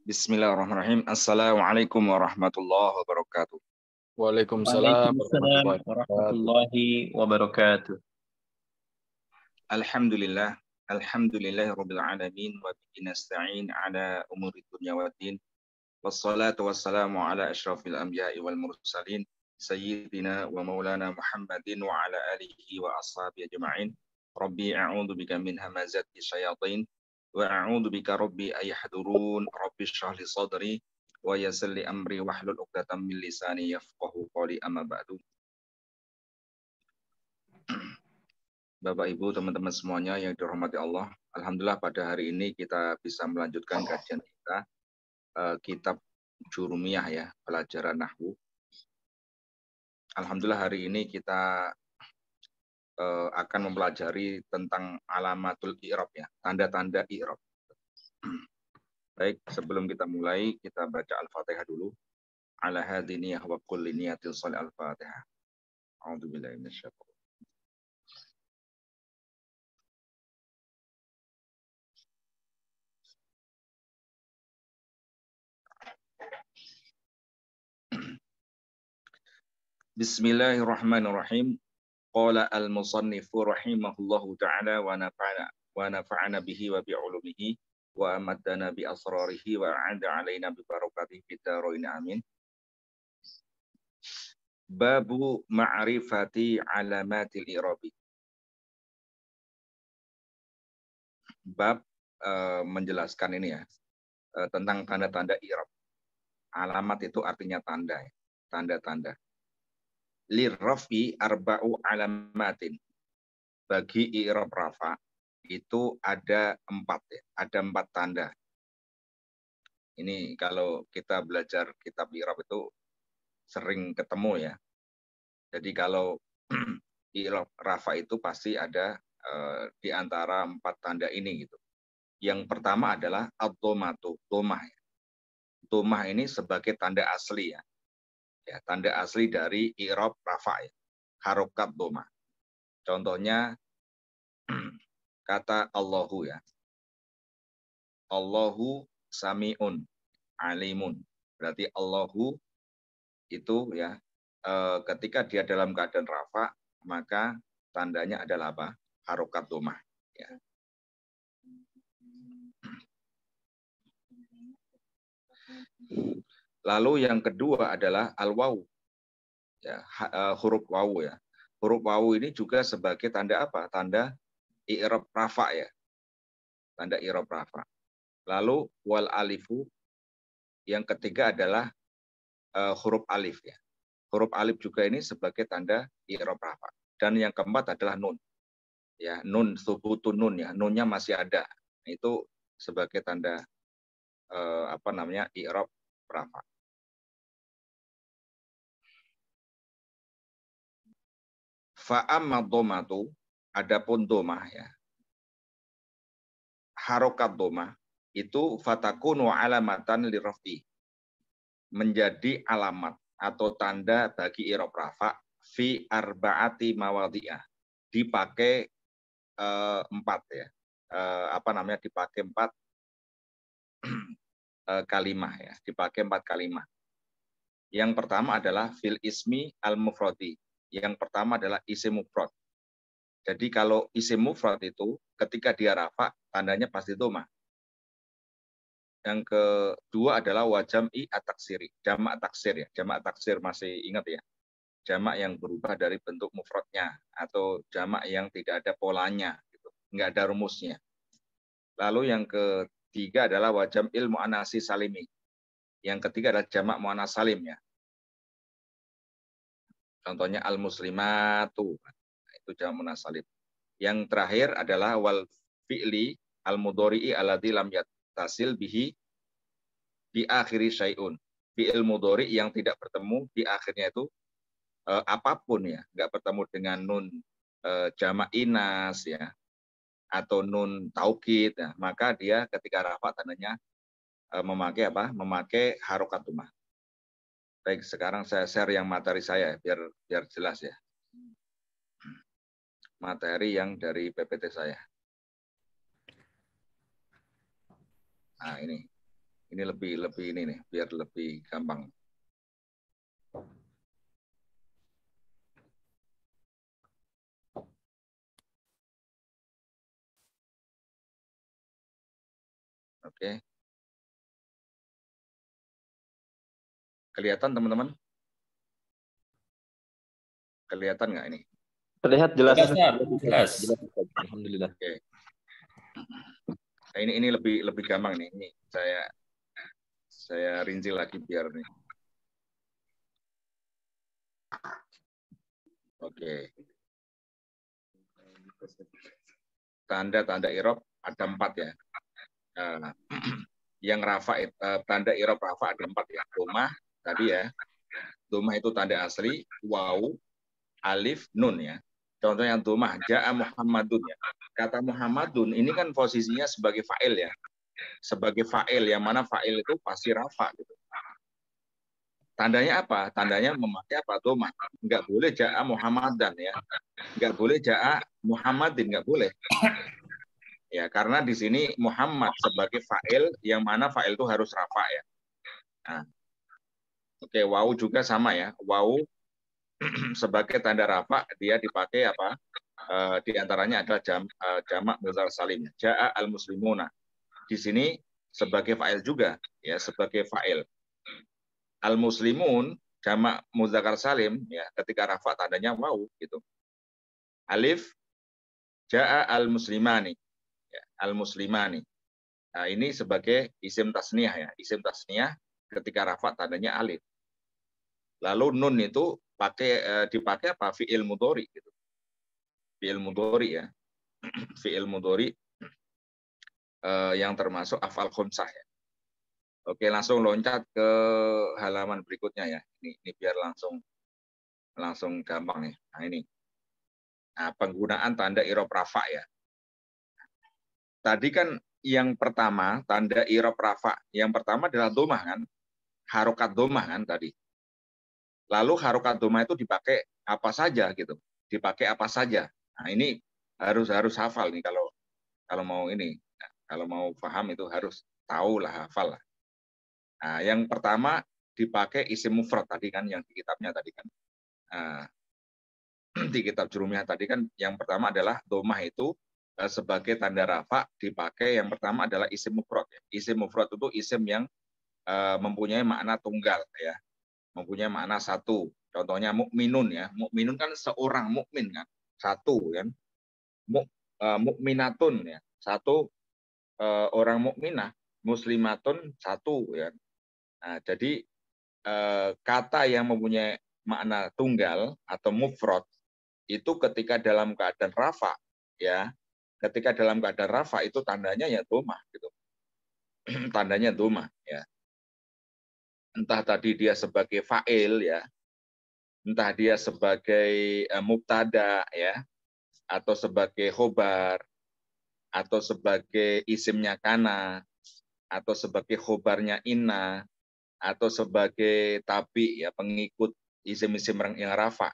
Bismillahirrahmanirrahim. Assalamualaikum warahmatullahi wabarakatuh. Waalaikumsalam Waalaikumsalam warahmatullahi wabarakatuh. Alhamdulillah. Alhamdulillahirabbil alamin wa bihi nasta'in ala umuri dunya waddin. Wassalatu wassalamu ala asyrafil anbiya'i wal mursalin sayyidina wa maulana Muhammadin wa ala alihi wa ashabihi ajma'in. Rabbi a'udzu bika min hamazati syayatin wa a'udzu bika rabbi ayahdurun. Rabbi shrah li sadri wa yassir li amri wahlul 'uqdatam min lisani yafqahu qawli, amma ba'du. Bapak Ibu, teman-teman semuanya yang dirahmati Allah, alhamdulillah pada hari ini kita bisa melanjutkan kajian kita kitab Jurumiyah ya, pelajaran nahwu. Alhamdulillah hari ini kita akan mempelajari tentang alamatul i'rab ya, tanda-tanda i'rab. Baik, sebelum kita mulai, kita baca Al-Fatihah dulu. Ala hadiniyah wa kulli niyatin shalih Al-Fatihah. A'udzubillahi minasyaitonir. Bismillahirrahmanirrahim. Qala al-musannifu rahimahullahu ta'ala wa nafa'ana bihi wa bi'ulumihi wa amaddana bi asrarihi wa a'ada alaina bi barakatihi fid dharain amin. Babu ma'rifati alamatil i'rabi. Bab menjelaskan ini ya, tentang tanda-tanda i'rab. Alamat itu artinya tanda ya, tanda-tanda. Lirrafi arba'u alamatin. Bagi i'rab rafa itu ada 4 ya, ada 4 tanda. Ini kalau kita belajar kitab i'rab itu sering ketemu ya. Jadi kalau i'rab rafa itu pasti ada di antara 4 tanda ini gitu. Yang pertama adalah ad-dhammatu, dhammah ya. Dhammah ini sebagai tanda asli ya. Ya, tanda asli dari i'rab rafa ya, harokat dhammah. Contohnya kata Allahu ya. Allahu sami'un alimun. Berarti Allahu itu ya ketika dia dalam keadaan rafa, maka tandanya adalah apa? Harokat dhammah ya. Lalu yang kedua adalah al-waw. Ya, huruf wawu ya. Huruf wawu ini juga sebagai tanda apa? Tanda i'rab rafa ya. Tanda i'rab rafa. Lalu wal alifu, yang ketiga adalah huruf alif ya. Huruf alif juga ini sebagai tanda i'rab rafa. Dan yang keempat adalah nun. Ya, nun thubutun nun ya. Nunnya masih ada. Itu sebagai tanda i'rab rafa. Fa'amma dhammatu, adapun dhammah ya. Harokat dhammah itu fatakunu alamatan liraf'i. Menjadi alamat atau tanda bagi i'rab rafa fi arba'ati mawadhi'ah. Dipakai 4 ya. Dipakai 4 kalimah ya. Dipakai 4 kalimah. Yang pertama adalah fil ismi al-mufradi. Yang pertama adalah isim mufrad. Jadi kalau isim mufrad itu ketika dia rafa, tandanya pasti dhammah. Yang kedua adalah wajam'i at-taksiri, jamak taksir ya. Jamak taksir masih ingat ya. Jamak yang berubah dari bentuk mufradnya atau jamak yang tidak ada polanya gitu. Enggak ada rumusnya. Lalu yang ketiga adalah wajam'il muannatsi salimi. Yang ketiga adalah jamak muannats salim ya. Contohnya al-muslimatu, itu jamak muannats salim. Yang terakhir adalah wal fi'li al-mudhari'i alladzi lam yattasil bihi di akhiri syai'un. Fi'il mudhari yang tidak bertemu di akhirnya itu apapun ya, enggak bertemu dengan nun jamak inas ya atau nun taukid ya, maka dia ketika rafa tandanya memakai apa? Memakai harokat dhammah. Baik, sekarang saya share yang materi saya biar jelas ya. Materi yang dari PPT saya. Nah, ini lebih ini nih, biar lebih gampang. Oke. Kelihatan teman-teman? Kelihatan nggak ini? Terlihat jelas. Jelas. Alhamdulillah. Oke. Nah, ini lebih gampang nih. Ini saya rinci lagi biar nih. Oke. Tanda-tanda i'rab ada 4 ya. Yang rafa, tanda i'rab rafa ada 4 ya. Dhammah tadi ya. Dhammah itu tanda asli, waw, alif, nun ya. Contohnya dhammah, ja'a Muhammadun ya. Kata Muhammadun ini kan posisinya sebagai fa'il ya. Sebagai fa'il, yang mana fa'il itu pasti rafa gitu. Tandanya apa? Tandanya memakai apa? Dhammah. Enggak boleh ja'a Muhammadan ya. Enggak boleh ja'a Muhammadin, enggak boleh. Ya, karena di sini Muhammad sebagai fa'il, yang mana fa'il itu harus rafa ya. Nah, oke, waw juga sama ya. Waw sebagai tanda rafa, dia dipakai apa? Di antaranya adalah jamak mudzakkar salim. Ja'a al-muslimuna. Di sini sebagai fa'il juga ya, sebagai fa'il. Al-muslimun jamak mudzakkar salim ya, ketika rafa tandanya waw gitu. Alif ja'a al-muslimani. Ya, al-muslimani. Nah, ini sebagai isim tasniyah ya. Isim tasniyah ketika rafa tandanya alif. Lalu nun itu dipakai apa? Fi'il mudhari gitu. Fi'il mudhari ya. Fi'il mudhari yang termasuk af'al khamsah ya. Oke, langsung loncat ke halaman berikutnya ya. Ini biar langsung gampang ya. Nah, ini. Nah, penggunaan tanda i'rab rafa ya. Tadi kan yang pertama, tanda i'rab rafa. Yang pertama adalah dhammah kan. Harokat dhammah kan tadi. Lalu harokat dhammah itu dipakai apa saja gitu. Dipakai apa saja. Nah, ini harus hafal nih kalau mau ini. Kalau mau paham itu harus tahu lah, hafal lah. Nah, yang pertama dipakai isim mufrad tadi kan, yang di kitabnya tadi kan. Nah, di kitab Jurumiyah tadi kan yang pertama adalah dhammah itu sebagai tanda rafa dipakai, yang pertama adalah isim mufrad. Isim mufrad itu isim yang mempunyai makna tunggal ya, mempunyai makna satu. Contohnya mukminun ya, mukminun kan seorang mukmin kan, satu kan. Mukminatun ya, satu orang mukminah, muslimatun satu ya. Nah, jadi kata yang mempunyai makna tunggal atau mufrad itu ketika dalam keadaan rafa ya, ketika dalam keadaan rafa itu tandanya ya dhammah gitu. Tandanya dhammah ya. Entah tadi dia sebagai fa'il ya, entah dia sebagai mubtada ya, atau sebagai khobar, atau sebagai isimnya kana, atau sebagai khobarnya inna, atau sebagai tabi ya, pengikut isim-isim yang rafa.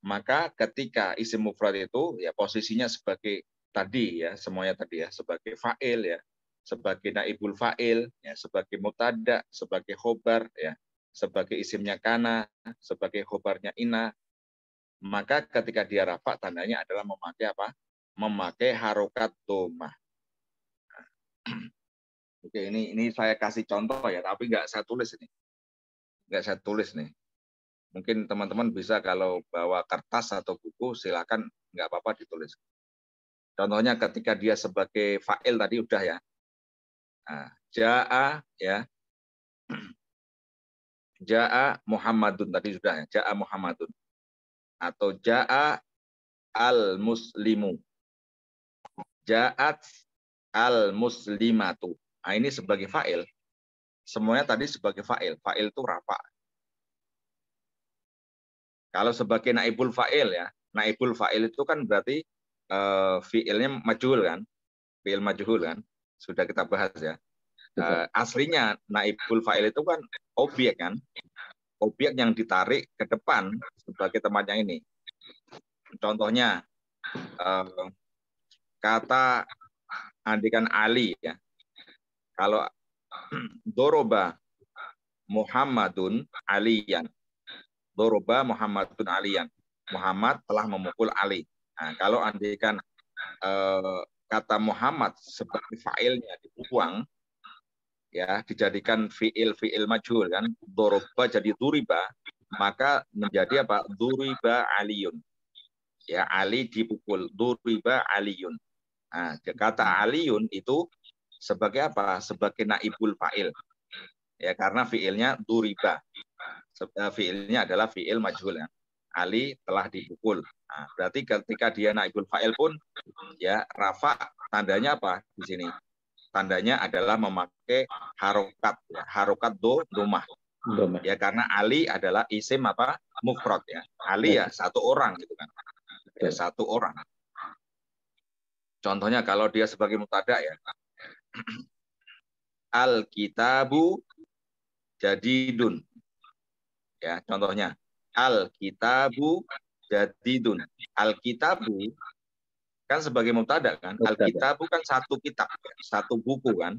Maka ketika isim mufrad itu ya posisinya sebagai tadi ya, semuanya tadi ya, sebagai fa'il ya, sebagai naibul fa'il ya, sebagai mubtada, sebagai khobar ya, sebagai isimnya kana, sebagai khobarnya inna. Maka ketika dia rafa tandanya adalah memakai apa? Memakai harokat dhammah. Oke, ini saya kasih contoh ya, tapi nggak saya tulis ini. Nggak saya tulis nih. Mungkin teman-teman bisa kalau bawa kertas atau buku, silakan nggak apa-apa ditulis. Contohnya ketika dia sebagai fa'il tadi udah ya. Nah, ja'a ya. Ja'a Muhammadun tadi sudah ya. Ja'a Muhammadun. Atau ja'a al-muslimu. Ja'at al-muslimatu. Nah, ini sebagai fa'il. Semuanya tadi sebagai fa'il. Fa'il itu rafa. Kalau sebagai naibul fa'il ya. Naibul fa'il itu kan berarti fi'ilnya majhul kan. Fi'il majhul kan. Sudah kita bahas ya. Aslinya naibul fa'il itu kan objek kan. Objek yang ditarik ke depan sebagai tempatnya ini. Contohnya kata andikan Ali ya. Kalau Doroba Muhammadun Aliyan. Doroba Muhammadun Aliyan. Muhammad telah memukul Ali. Nah, kalau andaikan kata Muhammad sebagai fa'ilnya dibuang, ya dijadikan fiil majhul kan, doroba jadi duriba, maka menjadi apa? Duriba Aliyun. Ya, Ali dipukul. Duriba Aliyun. Nah, kata Aliyun itu sebagai apa? Sebagai naibul fa'il. Ya, karena fiilnya duriba. Fiilnya adalah fiil majhul ya. Ali telah dipukul. Nah, berarti ketika dia naibul fa'il pun ya rafa tandanya apa di sini? Tandanya adalah memakai harokat, ya. Harokat domah. Ya karena Ali adalah isim apa? Mufrad ya. Ali ya satu orang gitu kan. Ya, satu orang. Contohnya kalau dia sebagai mubtada ya. Al-kitabu jadidun. Ya, contohnya al-kitabu jadidun. Al-kitabu kan sebagai mubtada kan. Al-kitabu kan satu kitab, satu buku kan.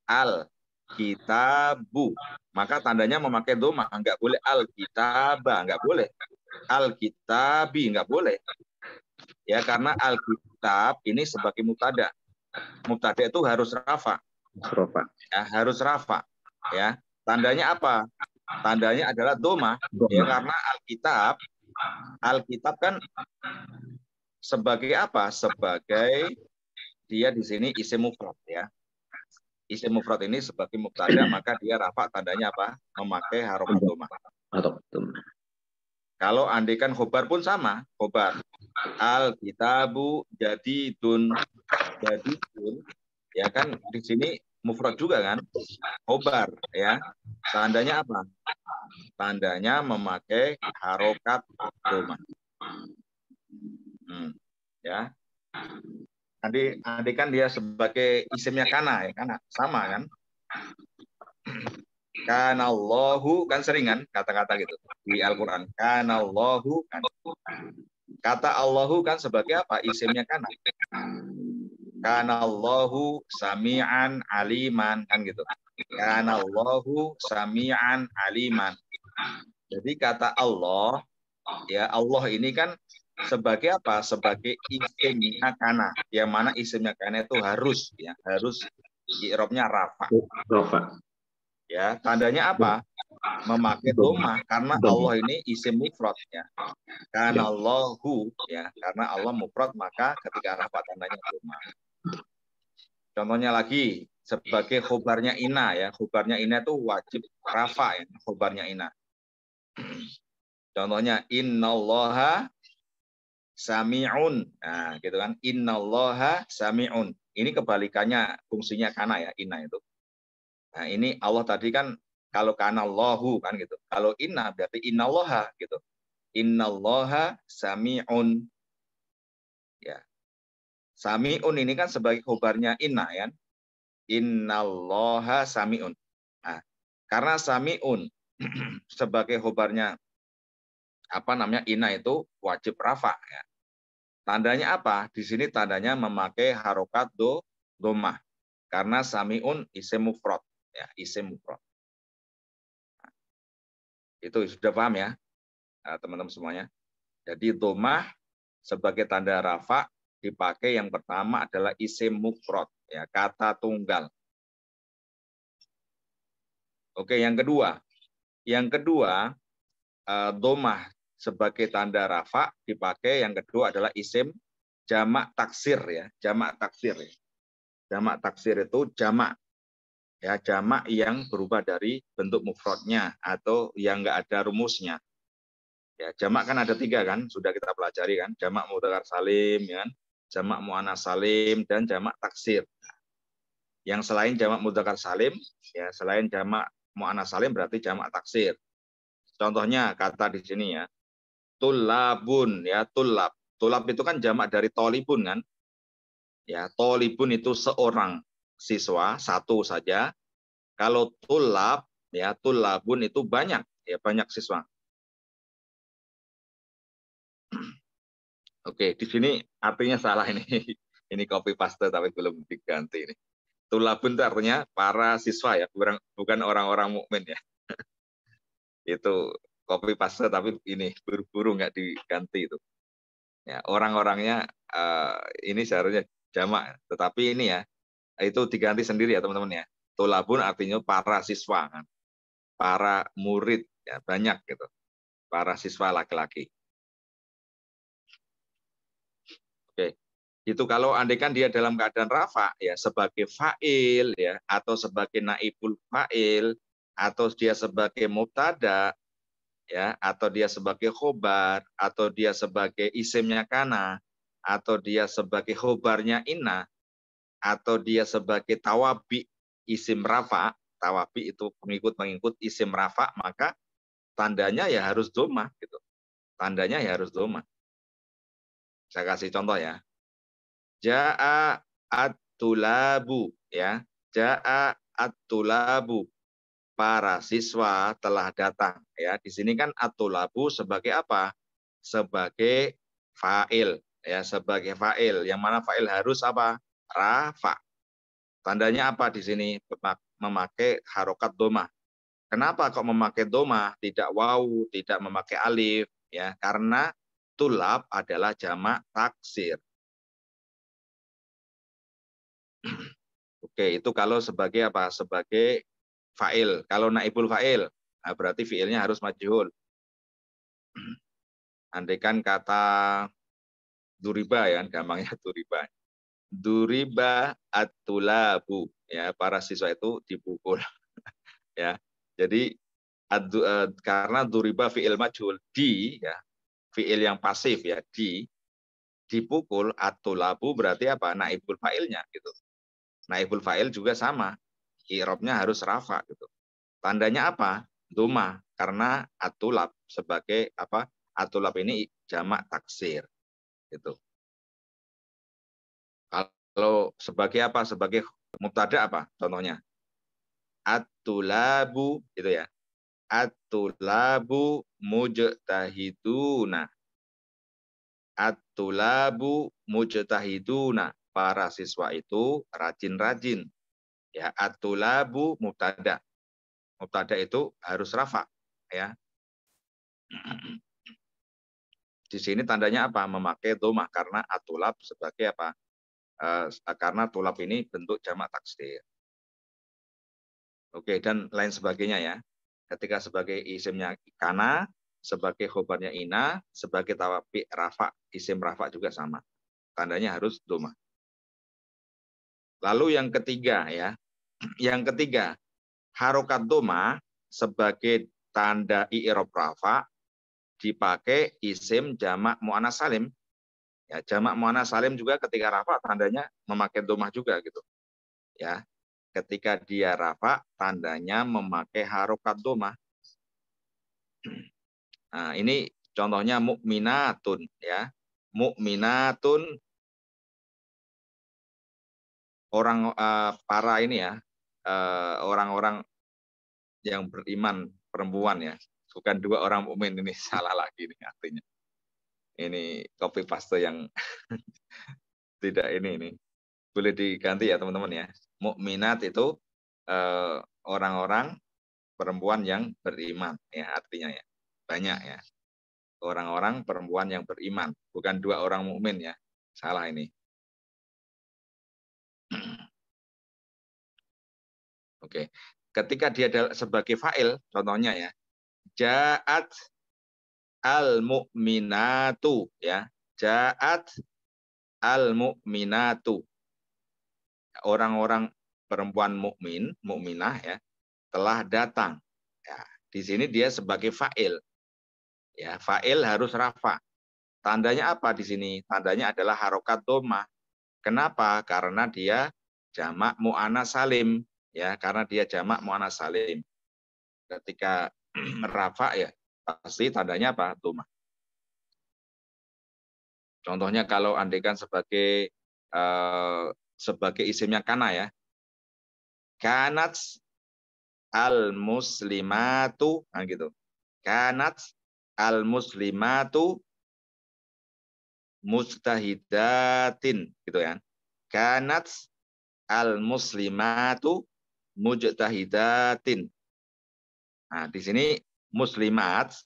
Al-kitabu. Maka tandanya memakai domah, enggak boleh al-kitaba, enggak boleh. Al-kitabi enggak boleh. Ya karena al-kitab ini sebagai mubtada. Mubtada itu harus rafa. Ya, harus rafa. Ya. Tandanya apa? Tandanya adalah domah. Ya karena Alkitab kan sebagai apa? Sebagai dia di sini isim mufrad ya. Isim mufrad ini sebagai mubtada maka dia rafa tandanya apa? Memakai harokat domah. Kalau andaikan khobar pun sama, khobar. Al-kitabu jadidun ya kan di sini mufrad juga kan? Khobar ya. Tandanya apa? Tandanya memakai harokat domah. Ya. Andai kan dia sebagai isimnya kana ya, kana sama kan? Kanallahu kan sering kan kata-kata gitu di Al-Qur'an. Kanallahu kan. Kata Allahu kan sebagai apa? Isimnya kana. Kanallahu sami'an aliman kan gitu. Kanallahu sami'an aliman. Jadi kata Allah ya Allah ini kan sebagai apa? Sebagai isimnya kana. Yang mana isimnya kana itu harus ya, harus i'rabnya rafa. Ya, tandanya apa? Memakai domah karena Allah ini isim mufrad ya. Karena Allahu ya, karena Allah mufrad maka ketika rafa tandanya domah. Contohnya lagi sebagai khobarnya ina ya, khobarnya ina itu wajib rafa ya, khobarnya ina. Contohnya innallaha sami'un. Nah, gitu kan. Innallaha sami'un. Ini kebalikannya fungsinya kana ya, ina itu. Nah, ini Allah tadi kan kalau kanallahu kan gitu. Kalau inna berarti innallaha gitu. Innallaha sami'un. Ya. Sami'un ini kan sebagai khobarnya inna ya. Innallaha sami'un. Nah, karena sami'un sebagai khobarnya apa namanya inna itu wajib rafa ya. Tandanya apa? Di sini tandanya memakai harokat domah karena sami'un isim mufrad ya, isim mufrad. Nah, itu sudah paham ya teman-teman semuanya. Jadi domah sebagai tanda rafa dipakai yang pertama adalah isim mufrad ya, kata tunggal. Oke, yang kedua domah sebagai tanda rafa dipakai yang kedua adalah isim jamak taksir ya, jamak taksir. Jamak taksir itu jamak ya, jamak yang berubah dari bentuk mufradnya atau yang enggak ada rumusnya. Ya, jamak kan ada 3 kan, sudah kita pelajari kan, jamak mudzakkar salim ya, jamak muannats salim dan jamak taksir. Yang selain jamak mudzakkar salim ya, selain jamak muannats salim berarti jamak taksir. Contohnya kata di sini ya. Tulabun ya, tulab. Tulab itu kan jamak dari tolibun kan? Ya, tolibun itu seorang siswa, satu saja. Kalau tulab ya, tulabun itu banyak ya, banyak siswa. Oke, di sini artinya salah ini. Ini copy paste tapi belum diganti ini. Tulabun itu artinya para siswa ya, bukan orang-orang mukmin ya. Itu copy paste tapi ini buru-buru nggak diganti itu. Ya, orang-orangnya ini seharusnya jamak, tetapi ini ya itu diganti sendiri ya teman-teman ya. Tulabun artinya para siswa kan. Para murid ya banyak gitu. Para siswa laki-laki. Oke. Itu kalau andaikan dia dalam keadaan rafa ya sebagai fa'il ya atau sebagai naibul fa'il atau dia sebagai mubtada ya atau dia sebagai khobar atau dia sebagai isimnya kana atau dia sebagai khobarnya inna atau dia sebagai tawabi isim rafa, tawabi itu pengikut-pengikut isim rafa, maka tandanya ya harus domah gitu. Tandanya ya harus domah. Saya kasih contoh ya. Ja'a at-tulabu ya. Ja'a at-tulabu. Para siswa telah datang ya. Di sini kan at-tulabu sebagai apa? Sebagai fa'il ya, sebagai fa'il. Yang mana fa'il harus apa? Rafa. Tandanya apa di sini? Memakai harokat domah. Kenapa kok memakai domah? Tidak wawu, tidak memakai alif ya, karena tulab adalah jamak taksir. Oke, itu kalau sebagai apa? Sebagai fa'il. Kalau naibul fa'il, nah berarti fi'ilnya harus majhul. Andaikan kata duriba ya, gampangnya duriba. Duriba at-tulabu ya, para siswa itu dipukul ya. Jadi karena duriba fi'il majhul di ya, fi'il yang pasif ya, dipukul at-tulabu berarti apa? Naibul fa'ilnya gitu. Naibul fa'il juga sama. I'rabnya harus rafa gitu. Tandanya apa? Doma karena at-tulab sebagai apa? At-tulab ini jamak taksir gitu. Kalau sebagai apa? Sebagai mubtada apa? Contohnya at-tulabu gitu ya. At-tulabu mujtahiduna. At-tulabu mujtahiduna. Para siswa itu rajin-rajin. Ya, at-tulabu mubtada. Mubtada itu harus rafa, ya. Di sini tandanya apa? Memakai domah karena at-tulab sebagai apa? Karena tulab ini bentuk jamak taksir. Oke, dan lain sebagainya ya. Ketika sebagai isimnya kana, sebagai khobarnya ina, sebagai tawabi rafa, isim rafa juga sama. Tandanya harus domah. Lalu yang ketiga ya. Yang ketiga, harokat domah sebagai tanda i'rab rafa dipakai isim jamak muannas salim. Ya, jamak muannas salim juga ketika rafa tandanya memakai domah juga gitu. Ya. Ketika dia rafa tandanya memakai harokat domah. Nah, ini contohnya mukminatun ya. Mukminatun orang para ini ya. Orang-orang yang beriman perempuan ya. Bukan dua orang mukmin, ini salah lagi nih artinya. Ini copy paste yang tidak ini. Boleh diganti ya teman-teman ya. Mukminat itu orang-orang perempuan yang beriman ya artinya ya. Banyak ya. Orang-orang perempuan yang beriman, bukan dua orang mukmin ya. Salah ini. Oke. Ketika dia sebagai fa'il, contohnya ya. Ja'at al-mu'minatu ya. Ja'at al-mu'minatu. Orang-orang perempuan mukmin, mukminah ya, telah datang. Ya, di sini dia sebagai fa'il. Ya, fa'il harus rafa. Tandanya apa di sini? Tandanya adalah harokat domah. Kenapa? Karena dia jamak mu'annas salim. Ya, karena dia jamak mu'annas salim. Ketika rafa ya, pasti tandanya apa? Domah. Contohnya kalau andaikan sebagai isimnya kana ya. Kanat al-muslimatu, nah gitu. Kanat al-muslimatu mustahidatin gitu ya. Kanat al-muslimatu mujtahidatin. Nah, di sini muslimat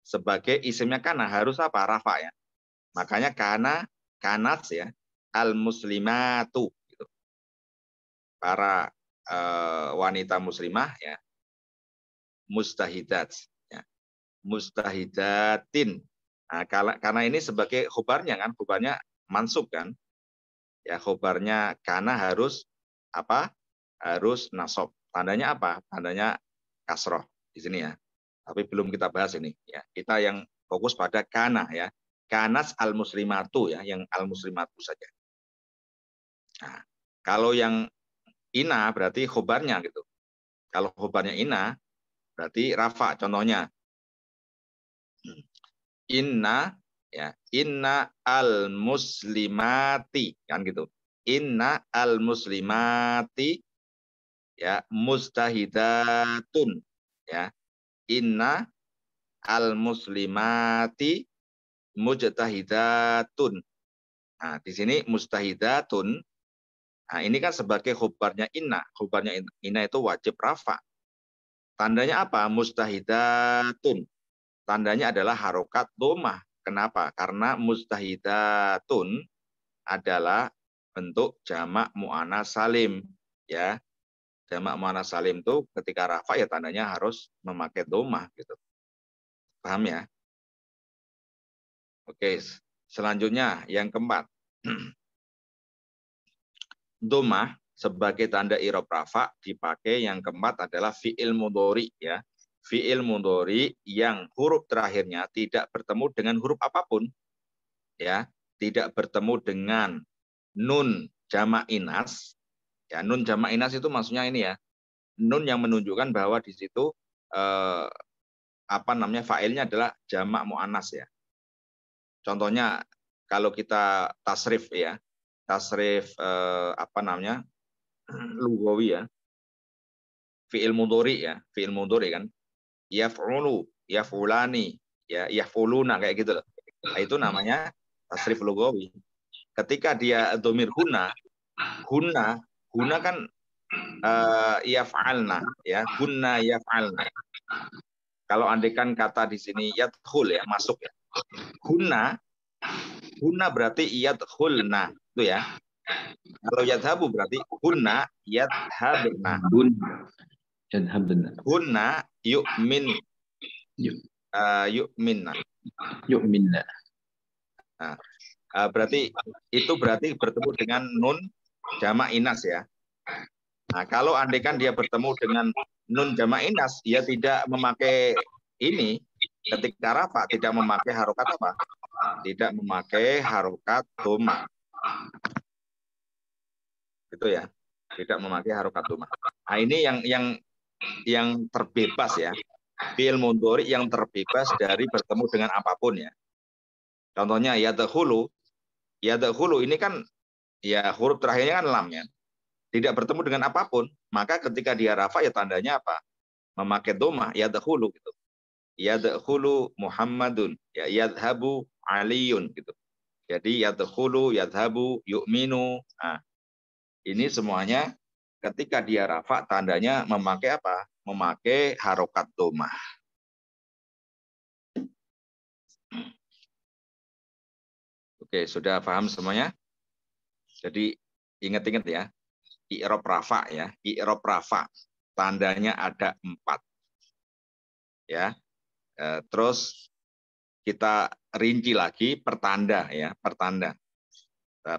sebagai isimnya kana harus apa? Rafa ya. Makanya kanat ya, al-muslimatu gitu. Para wanita muslimah ya, mustahidat ya. Mustahidatin. Nah, karena ini sebagai khobarnya kan, khobarnya mansub kan. Ya, khobarnya kana harus apa? Harus nasab. Tandanya apa? Tandanya kasroh di sini ya. Tapi belum kita bahas ini ya. Kita yang fokus pada kana ya. Kanas al-muslimatu ya, yang al-muslimatu saja. Nah, kalau yang ina berarti khobarnya gitu. Kalau khobarnya ina berarti rafa. Contohnya inna ya, inna al-muslimati kan gitu. Inna al-muslimati ya mustahidatun ya. Inna al-muslimati mujtahidatun. Nah, di sini mustahidatun. Nah, ini kan sebagai khobarnya inna. Khobarnya inna itu wajib rafa. Tandanya apa? Mustahidatun. Tandanya adalah harokat domah. Kenapa? Karena mustahidatun adalah bentuk jamak mu'anats salim. Ya, jamak mu'anats salim itu ketika rafa ya tandanya harus memakai domah gitu. Paham ya? Oke, selanjutnya yang keempat. Domah sebagai tanda i'rab rafa dipakai yang keempat adalah fi'il mudhari ya. Fi'il mudhari yang huruf terakhirnya tidak bertemu dengan huruf apapun ya, tidak bertemu dengan nun jamak inas. Ya, nun jamak inas itu maksudnya ini ya. Nun yang menunjukkan bahwa di situ fa'ilnya adalah jamak muannas ya. Contohnya kalau kita tasrif ya. Tasrif lugawi ya. Fi'il mudhari ya, fi'il mudhari kan. Yaf'ulu, yaf'ulani, ya yaf'uluna kayak gitu loh. Nah, itu namanya tasrif lugawi. Ketika dia dhamir huna kan yaf'alna ya, hunna yaf'alna. Kalau andekan kata di sini yadkhul ya, masuk ya. Hunna berarti yadkhulna itu ya. Kalau yadhabu berarti hunna yadhabna. Hunna yu'minna. Nah, berarti bertemu dengan nun jamak inas ya. Nah, kalau andekan dia bertemu dengan nun jamak inas, dia tidak memakai ini ketika rafa, tidak memakai harokat apa? Tidak memakai harokat dhamma. Gitu ya. Tidak memakai harokat dhamma. Nah, ini yang terbebas ya. Fi'il mudhari yang terbebas dari bertemu dengan apapun ya. Contohnya yadkhulu ini kan ya huruf terakhirnya kan lam ya. Tidak bertemu dengan apapun, maka ketika dia rafa ya tandanya apa? Memakai dhammah yadkhulu gitu. Yadkhulu Muhammadun, ya yadhabu Aliyun gitu. Jadi yadkhulu, yadhabu, yu'minu. Nah, ini semuanya ketika dia rafa tandanya memakai apa? Memakai harokat dhammah. Oke, sudah paham semuanya? Jadi ingat-ingat ya, i'rab rafa ya, i'rab rafa tandanya ada 4. Ya. Terus kita rinci lagi pertanda ya, pertanda.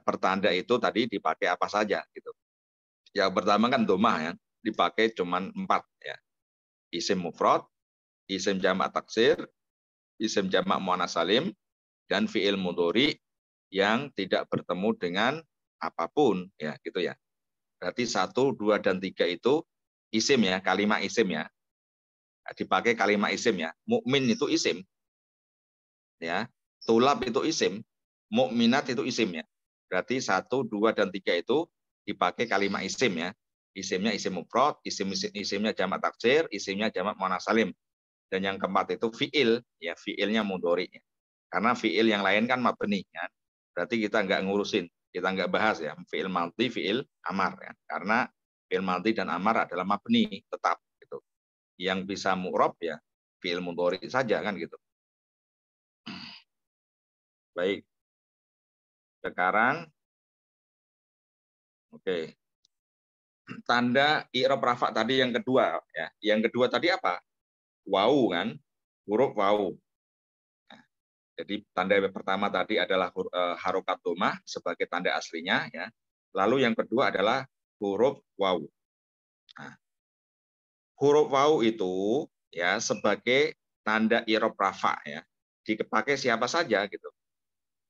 Pertanda itu tadi dipakai apa saja gitu. Yang pertama kan dhammah ya, dipakai cuman 4 ya. Isim mufrad, isim jamak taksir, isim jamak muannats salim, dan fi'il mudhari yang tidak bertemu dengan apapun ya gitu ya. Berarti 1, 2, dan 3 itu isim ya, kalimat isim ya. Dipakai kalimat isim ya. Mukmin itu isim. Ya. Tulab itu isim. Mukminat itu isim ya. Berarti 1, 2, dan 3 itu dipakai kalimat isim ya. Isimnya isim mufrad, isimnya jamak taksir, isimnya jamak muannats salim. Dan yang keempat itu fi'il ya, fi'ilnya mudhari. Karena fi'il yang lain kan mabni ya. Berarti kita nggak ngurusin Kita nggak bahas ya, fi'il madhi, fi'il amar ya. Karena fi'il madhi dan amar adalah mabni tetap gitu. Yang bisa mu'rab ya fi'il mudhari saja kan gitu. Baik. Sekarang oke. Tanda i'rab rafa tadi yang kedua ya. Yang kedua tadi apa? Wau kan? Huruf wau. Nah, jadi tanda yang pertama tadi adalah harokat dhammah sebagai tanda aslinya ya. Lalu yang kedua adalah huruf wau. Nah, huruf wau itu ya sebagai tanda i'rab rafa ya. Dipakai siapa saja gitu.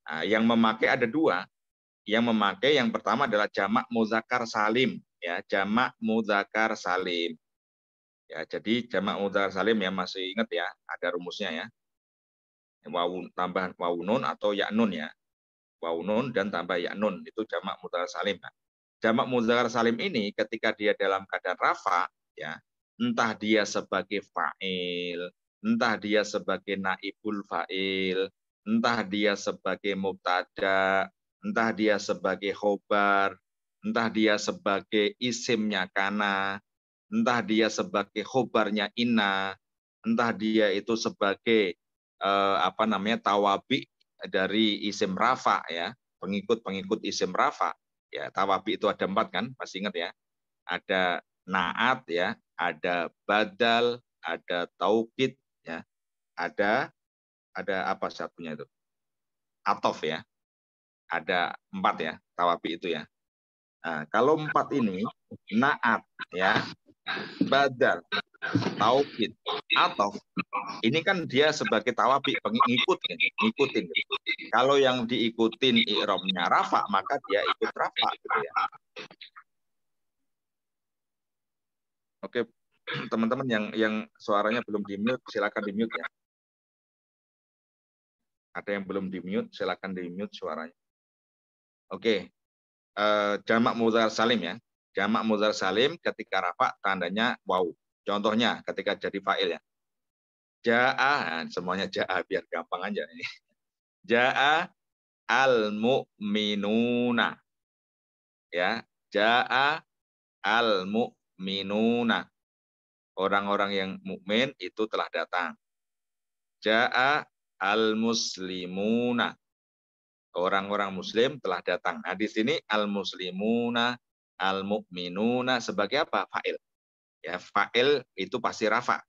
Nah, yang memakai ada dua. Yang memakai yang pertama adalah jamak muzakkar salim ya, jamak muzakkar salim. Ya, jadi jamak muzakkar salim ya masih ingat ya, ada rumusnya ya. Wawu tambah wawu nun atau ya nun ya. Wawu nun dan tambah ya nun itu jamak muzakkar salim. Nah, jamak muzakkar salim ini ketika dia dalam keadaan rafa ya, entah dia sebagai fa'il, entah dia sebagai naibul fa'il, entah dia sebagai mubtada, entah dia sebagai khobar, entah dia sebagai isimnya kana, entah dia sebagai khobarnya inna, entah dia itu sebagai tawabi dari isim rafa ya, pengikut isim rafa ya. Tawabi itu ada 4 kan, masih ingat ya? Ada naat ya, ada badal, ada taukid ya, ada apa satunya itu? Atof ya. Ada 4 ya, tawabi itu ya. Nah, kalau 4 ini naat ya, badal, taukid, atof, ini kan dia sebagai tawabi pengikut ngikutin. Kalau yang diikutin i'rabnya rafa, maka dia ikut rafa gitu ya. Oke, teman-teman yang suaranya belum di-mute silakan di-mute ya. Ada yang belum di-mute silakan di-mute suaranya. Oke. Jamak mudzakkar salim ya. Jamak mudzakkar salim ketika rafa tandanya wau. Contohnya ketika jadi fa'il ya. Ja'a, semuanya ja'a biar gampang aja ini. Ja'a al-mu'minuna. Ya, ja'a al-mu'minuna. Orang-orang yang mukmin itu telah datang. Ja'a al-muslimuna. Orang-orang muslim telah datang. Nah, di sini al-muslimuna, al-mu'minuna sebagai apa? Fa'il. Ya, fa'il itu pasti rafa.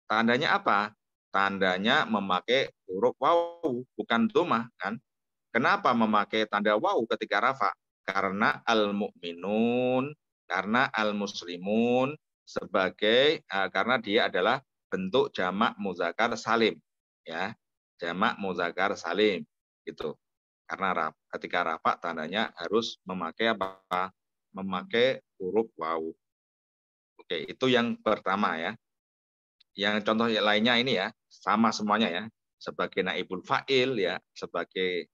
Tandanya apa? Tandanya memakai huruf wawu, bukan dhammah kan? Kenapa memakai tanda wawu ketika rafa? Karena al-mu'minun, karena al-muslimun sebagai karena dia adalah bentuk jamak muzakkar salim ya. Jamak muzakkar salim gitu. Karena ketika rafa tandanya harus memakai apa? Memakai huruf wawu. Oke, itu yang pertama ya. Yang contoh lainnya ini ya, sama semuanya ya. Sebagai naibul fa'il ya, sebagai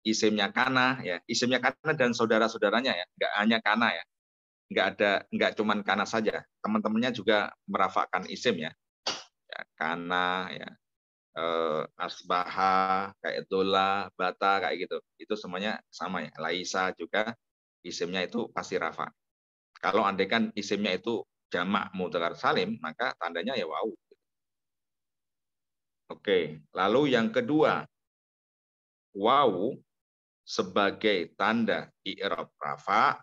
isimnya kana ya, isimnya kana dan saudara-saudaranya ya, nggak hanya kana ya, nggak cuman kana saja, teman-temannya juga merafakkan isim ya, ya kana ya, asbaha kayak dola, bata kayak gitu, itu semuanya sama ya. Laisa juga isimnya itu pasti rafa. Kalau andaikan isimnya itu jamak mudzakkar salim, maka tandanya ya wau. Oke, lalu yang kedua, wau sebagai tanda i'rab rafa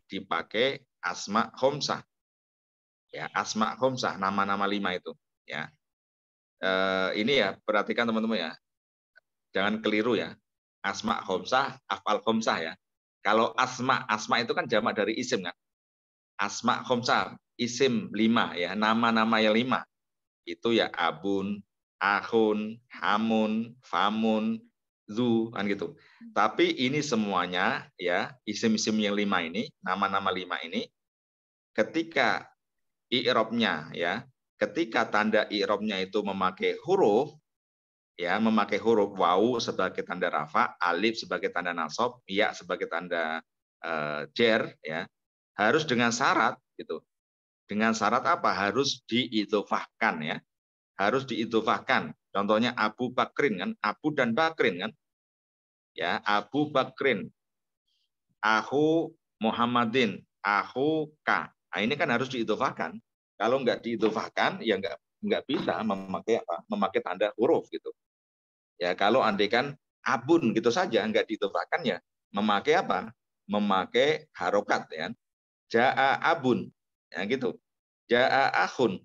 dipakai asma khamsah. Ya, asma khamsah, nama-nama 5 itu, ya. Ini ya, perhatikan teman-teman ya. Jangan keliru ya. Asma khamsah, af'al khamsah ya. Kalau asma itu kan jamak dari isim kan. Asma khamsah, isim 5 ya, nama-nama yang 5. Itu ya abun, akhun, hamun, famun, zu kan gitu. Tapi ini semuanya ya, isim-isim yang 5 ini, nama-nama 5 ini ketika i'rabnya ya, ketika tanda i'rabnya itu memakai huruf ya, memakai huruf wau sebagai tanda rafa, alif sebagai tanda nasab, ya sebagai tanda jer ya, harus dengan syarat gitu. Dengan syarat apa? Harus diidhofahkan ya. Harus diidhofahkan. Contohnya Abu Bakrin kan, Abu dan Bakrin kan. Ya, Abu Bakrin, Ahu Muhammadin, Ahu K. Nah, ini kan harus diidhofahkan. Kalau nggak diidhofahkan, ya nggak bisa memakai apa? Memakai tanda huruf gitu. Ya, kalau andaikan abun gitu saja nggak diidhofahkan ya memakai apa? Memakai harokat ya. Ja'a abun, ya gitu. Ja'a akhun,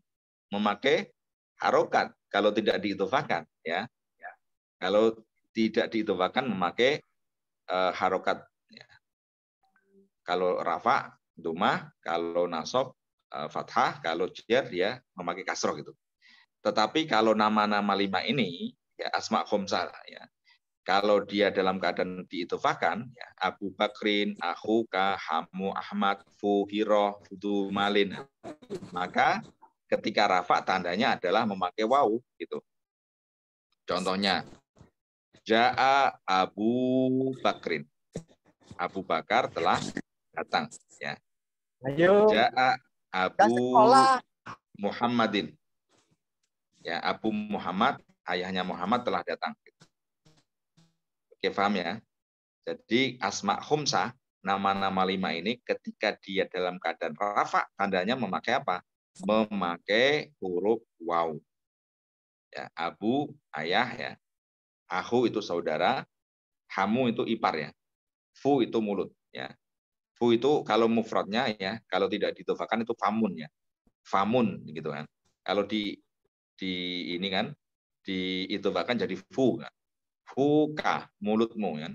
memakai harokat kalau tidak diidhofahkan ya. Kalau tidak diidhofahkan memakai harokat. Ya. Kalau rafa, domah, kalau nasab, fathah, kalau jar ya memakai kasroh gitu. Tetapi kalau nama-nama 5 ini ya asma khomsah ya. Kalau dia dalam keadaan diidhofahkan, ya, Abu Bakrin, Akhuka, Hamu, Ahmad, Fu, Hiroh, Fudu, Malin. Maka ketika rafa tandanya adalah memakai waw gitu. Contohnya, Ja'a Abu Bakrin. Abu Bakar telah datang. Ya. Ayo. Ja'a Abu Muhammadin. Ya, Abu Muhammad, ayahnya Muhammad telah datang. Oke, paham ya? Jadi asma khumsah, nama-nama 5 ini ketika dia dalam keadaan rafa, tandanya memakai apa? Memakai huruf waw. Ya, Abu ayah ya. Ahu itu saudara, Hamu itu ipar ya. Fu itu mulut ya. Fu itu kalau mufradnya ya, kalau tidak didhofakan itu famun ya. Famun gitu kan. Kalau di ini kan diidhofakan jadi fu kan. Fuka mulutmu kan.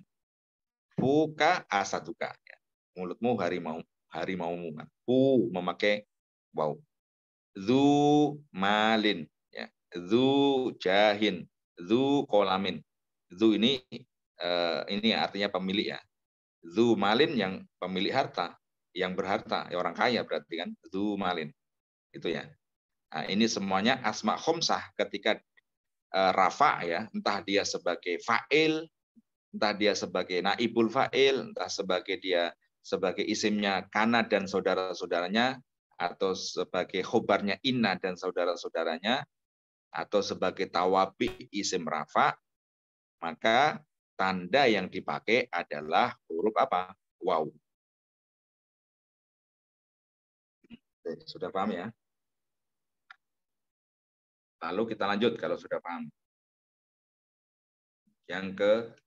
Fuka asaduka ya. Mulutmu harimaumu kan. Fu memakai waw. Zu malin ya. Zu jahin, zu kolamin. Zu ini artinya pemilik ya. Zu malin yang pemilik harta, yang berharta, ya orang kaya berarti kan. Zu malin. Itu ya. Nah, ini semuanya asma khomsah ketika rafa ya, entah dia sebagai fa'il, entah dia sebagai naibul fa'il, entah sebagai isimnya kana dan saudara-saudaranya, atau sebagai khobarnya inna dan saudara-saudaranya, atau sebagai tawabi isim rafa, maka tanda yang dipakai adalah huruf apa? Waw. Sudah paham ya? Lalu kita lanjut kalau sudah paham.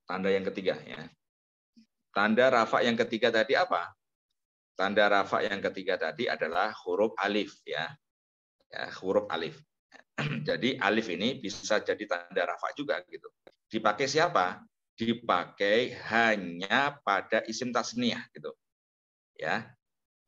Tanda yang ketiga ya. Tanda rafa yang ketiga tadi apa? Tanda rafa yang ketiga tadi adalah huruf alif ya. Ya, huruf alif. Jadi alif ini bisa jadi tanda rafa juga gitu. Dipakai siapa? Dipakai hanya pada isim tasniyah gitu. Ya.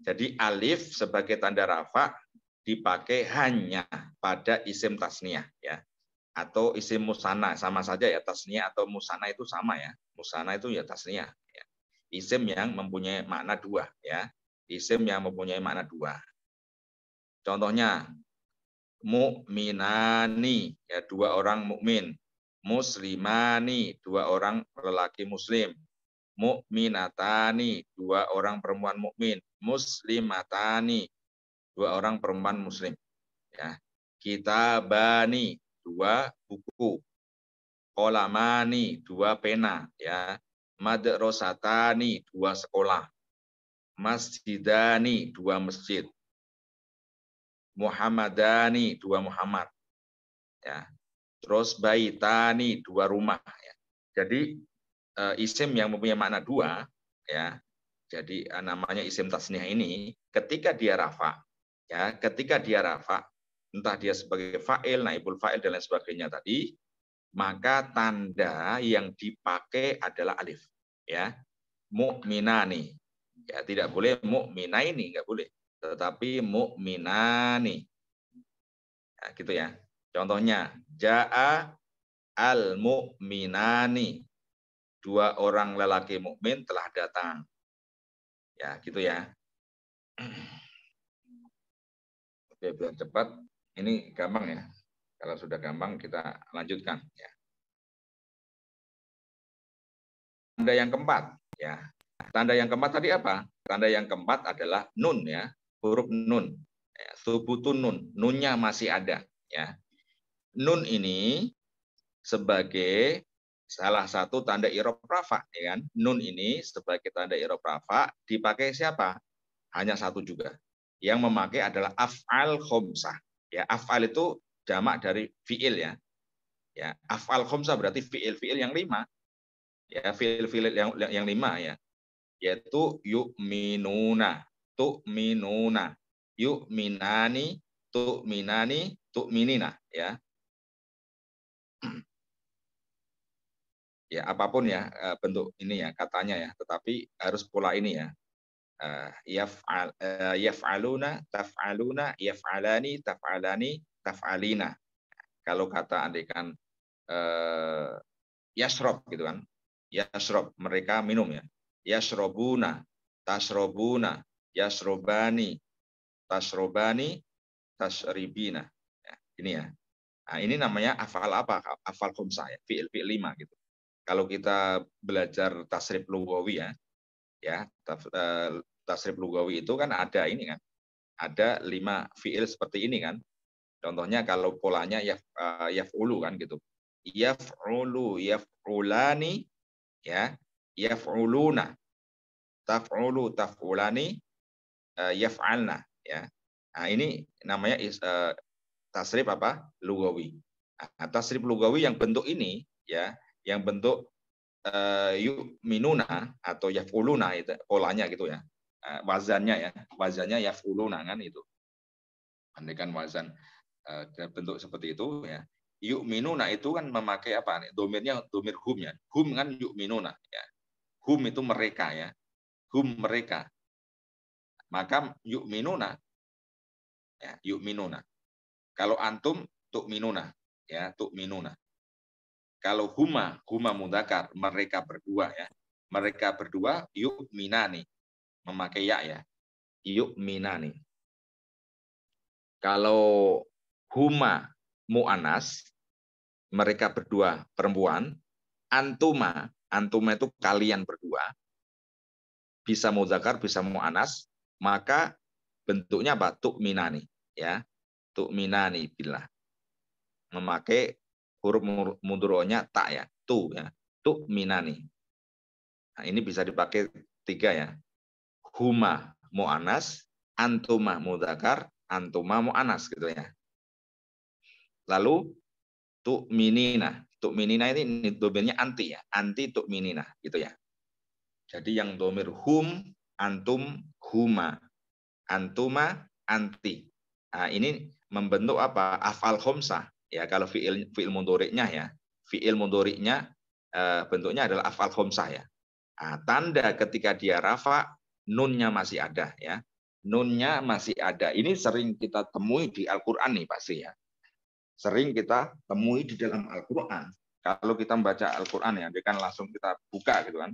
Jadi alif sebagai tanda rafa dipakai hanya pada isim tasniyah ya. Atau isim musana, sama saja ya, tasniyah atau musana itu sama ya. Musana itu ya tasniyah ya. Isim yang mempunyai makna dua ya. Isim yang mempunyai makna dua. Contohnya mukminani ya, 2 orang mukmin. Muslimani, 2 orang lelaki muslim. Mukminatani, 2 orang perempuan mukmin. Muslimatani, 2 orang perempuan muslim. Ya. Kitabani, 2 buku. Qalamani, 2 pena ya. Madrasatani, 2 sekolah. Masjidani, 2 masjid. Muhammadani, 2 Muhammad. Ya. Terus baitani, 2 rumah ya. Jadi isim yang mempunyai makna 2 ya. Jadi namanya isim tasniyah ini ketika dia rafa ya, entah dia sebagai fa'il, naibul fa'il dan lain sebagainya tadi, maka tanda yang dipakai adalah alif ya. Mukminani. Ya, tidak boleh mukminaini, enggak boleh. Tetapi mukminani. Ya, gitu ya. Contohnya, ja'a al-mu'minani. 2 orang lelaki mukmin telah datang. Ya, gitu ya. Oke, biar cepat. Ini gampang ya. Kalau sudah gampang kita lanjutkan ya. Tanda yang keempat ya. Tanda yang keempat tadi apa? Tanda yang keempat adalah nun ya. Huruf nun. Ya, subutun nun. Nunnya masih ada ya. Nun ini sebagai salah satu tanda i'rab rafa, ya kan? Nun ini sebagai tanda i'rab rafa dipakai siapa? Hanya satu juga. Yang memakai adalah af'al khomsah. Ya, af'al itu jamak dari fi'il ya. Ya, af'al khomsah berarti fi'il-fi'il yang 5. Ya, fi'il-fi'il yang 5 ya. Yaitu yu'minuna, tu'minuna, yu'minani, tu'minani, tu'minina ya. Ya, apapun ya bentuk ini ya katanya ya, tetapi harus pola ini ya. Yaf'aluna, taf'aluna, yaf'alani, taf'alani, taf'alina. Kalau kata andaikan yasrob gitu kan. Yasrob, mereka minum ya. Yasrobuna, tasrobuna, yasrobani, tasrobani, tasribina. Ya, ini ya. Nah, ini namanya afal apa? Afal khumsah ya, fi'il 5 gitu. Kalau kita belajar tasrif lugawi ya tasrif lugawi itu kan ada ini kan, ada 5 fiil seperti ini kan. Contohnya kalau polanya yaf'ulu kan gitu, yaf'ulu, yaf'ulani, ya, yaf'uluna, taf'ulu, taf'ulani, yaf'alna, ya. Nah ini namanya tasrif apa? Lugawi. Nah, tasrif lugawi yang bentuk ini ya, yang bentuk yu'minuna atau yaf'uluna itu polanya gitu ya. Wazannya yaf'uluna kan itu. Andaikan wazan bentuk seperti itu ya. Yu'minuna itu kan memakai apa nih? Domirnya domir hum ya. Hum kan yu'minuna ya. Hum itu mereka ya. Hum mereka. Maka yu'minuna ya, yu'minuna. Kalau antum tu'minuna ya, tu'minuna. Kalau huma mudzakkar, mereka berdua ya. Mereka berdua yu'minani, memakai ya. Yu'minani. Kalau huma mu'anas, mereka berdua perempuan, antuma itu kalian berdua, bisa mudzakkar, bisa mu'anas, maka bentuknya apa? Tu'minani ya. Tu'minani billah. Memakai huruf mudhari'nya ta ya, tu ya. Tu'minani. Nah, ini bisa dipakai 3 ya. Huma mu'anas, antuma mudzakkar, antuma mu'anas gitu ya. Lalu tu'minina. Tu'minina ini domirnya anti ya. Anti tu'minina gitu ya. Jadi yang domir hum, antum, huma. Antuma, anti. Nah, ini membentuk apa? Afal khomsah. Ya, kalau fi'il mudhari'nya ya. Fi'il mudhari'nya bentuknya adalah afal khomsah ya. Nah, tanda ketika dia rafa, nunnya masih ada ya. Nunnya masih ada. Ini sering kita temui di Al-Qur'an nih pasti ya. Sering kita temui di dalam Al-Qur'an. Kalau kita membaca Al-Qur'an ya, kan langsung kita buka gitu kan.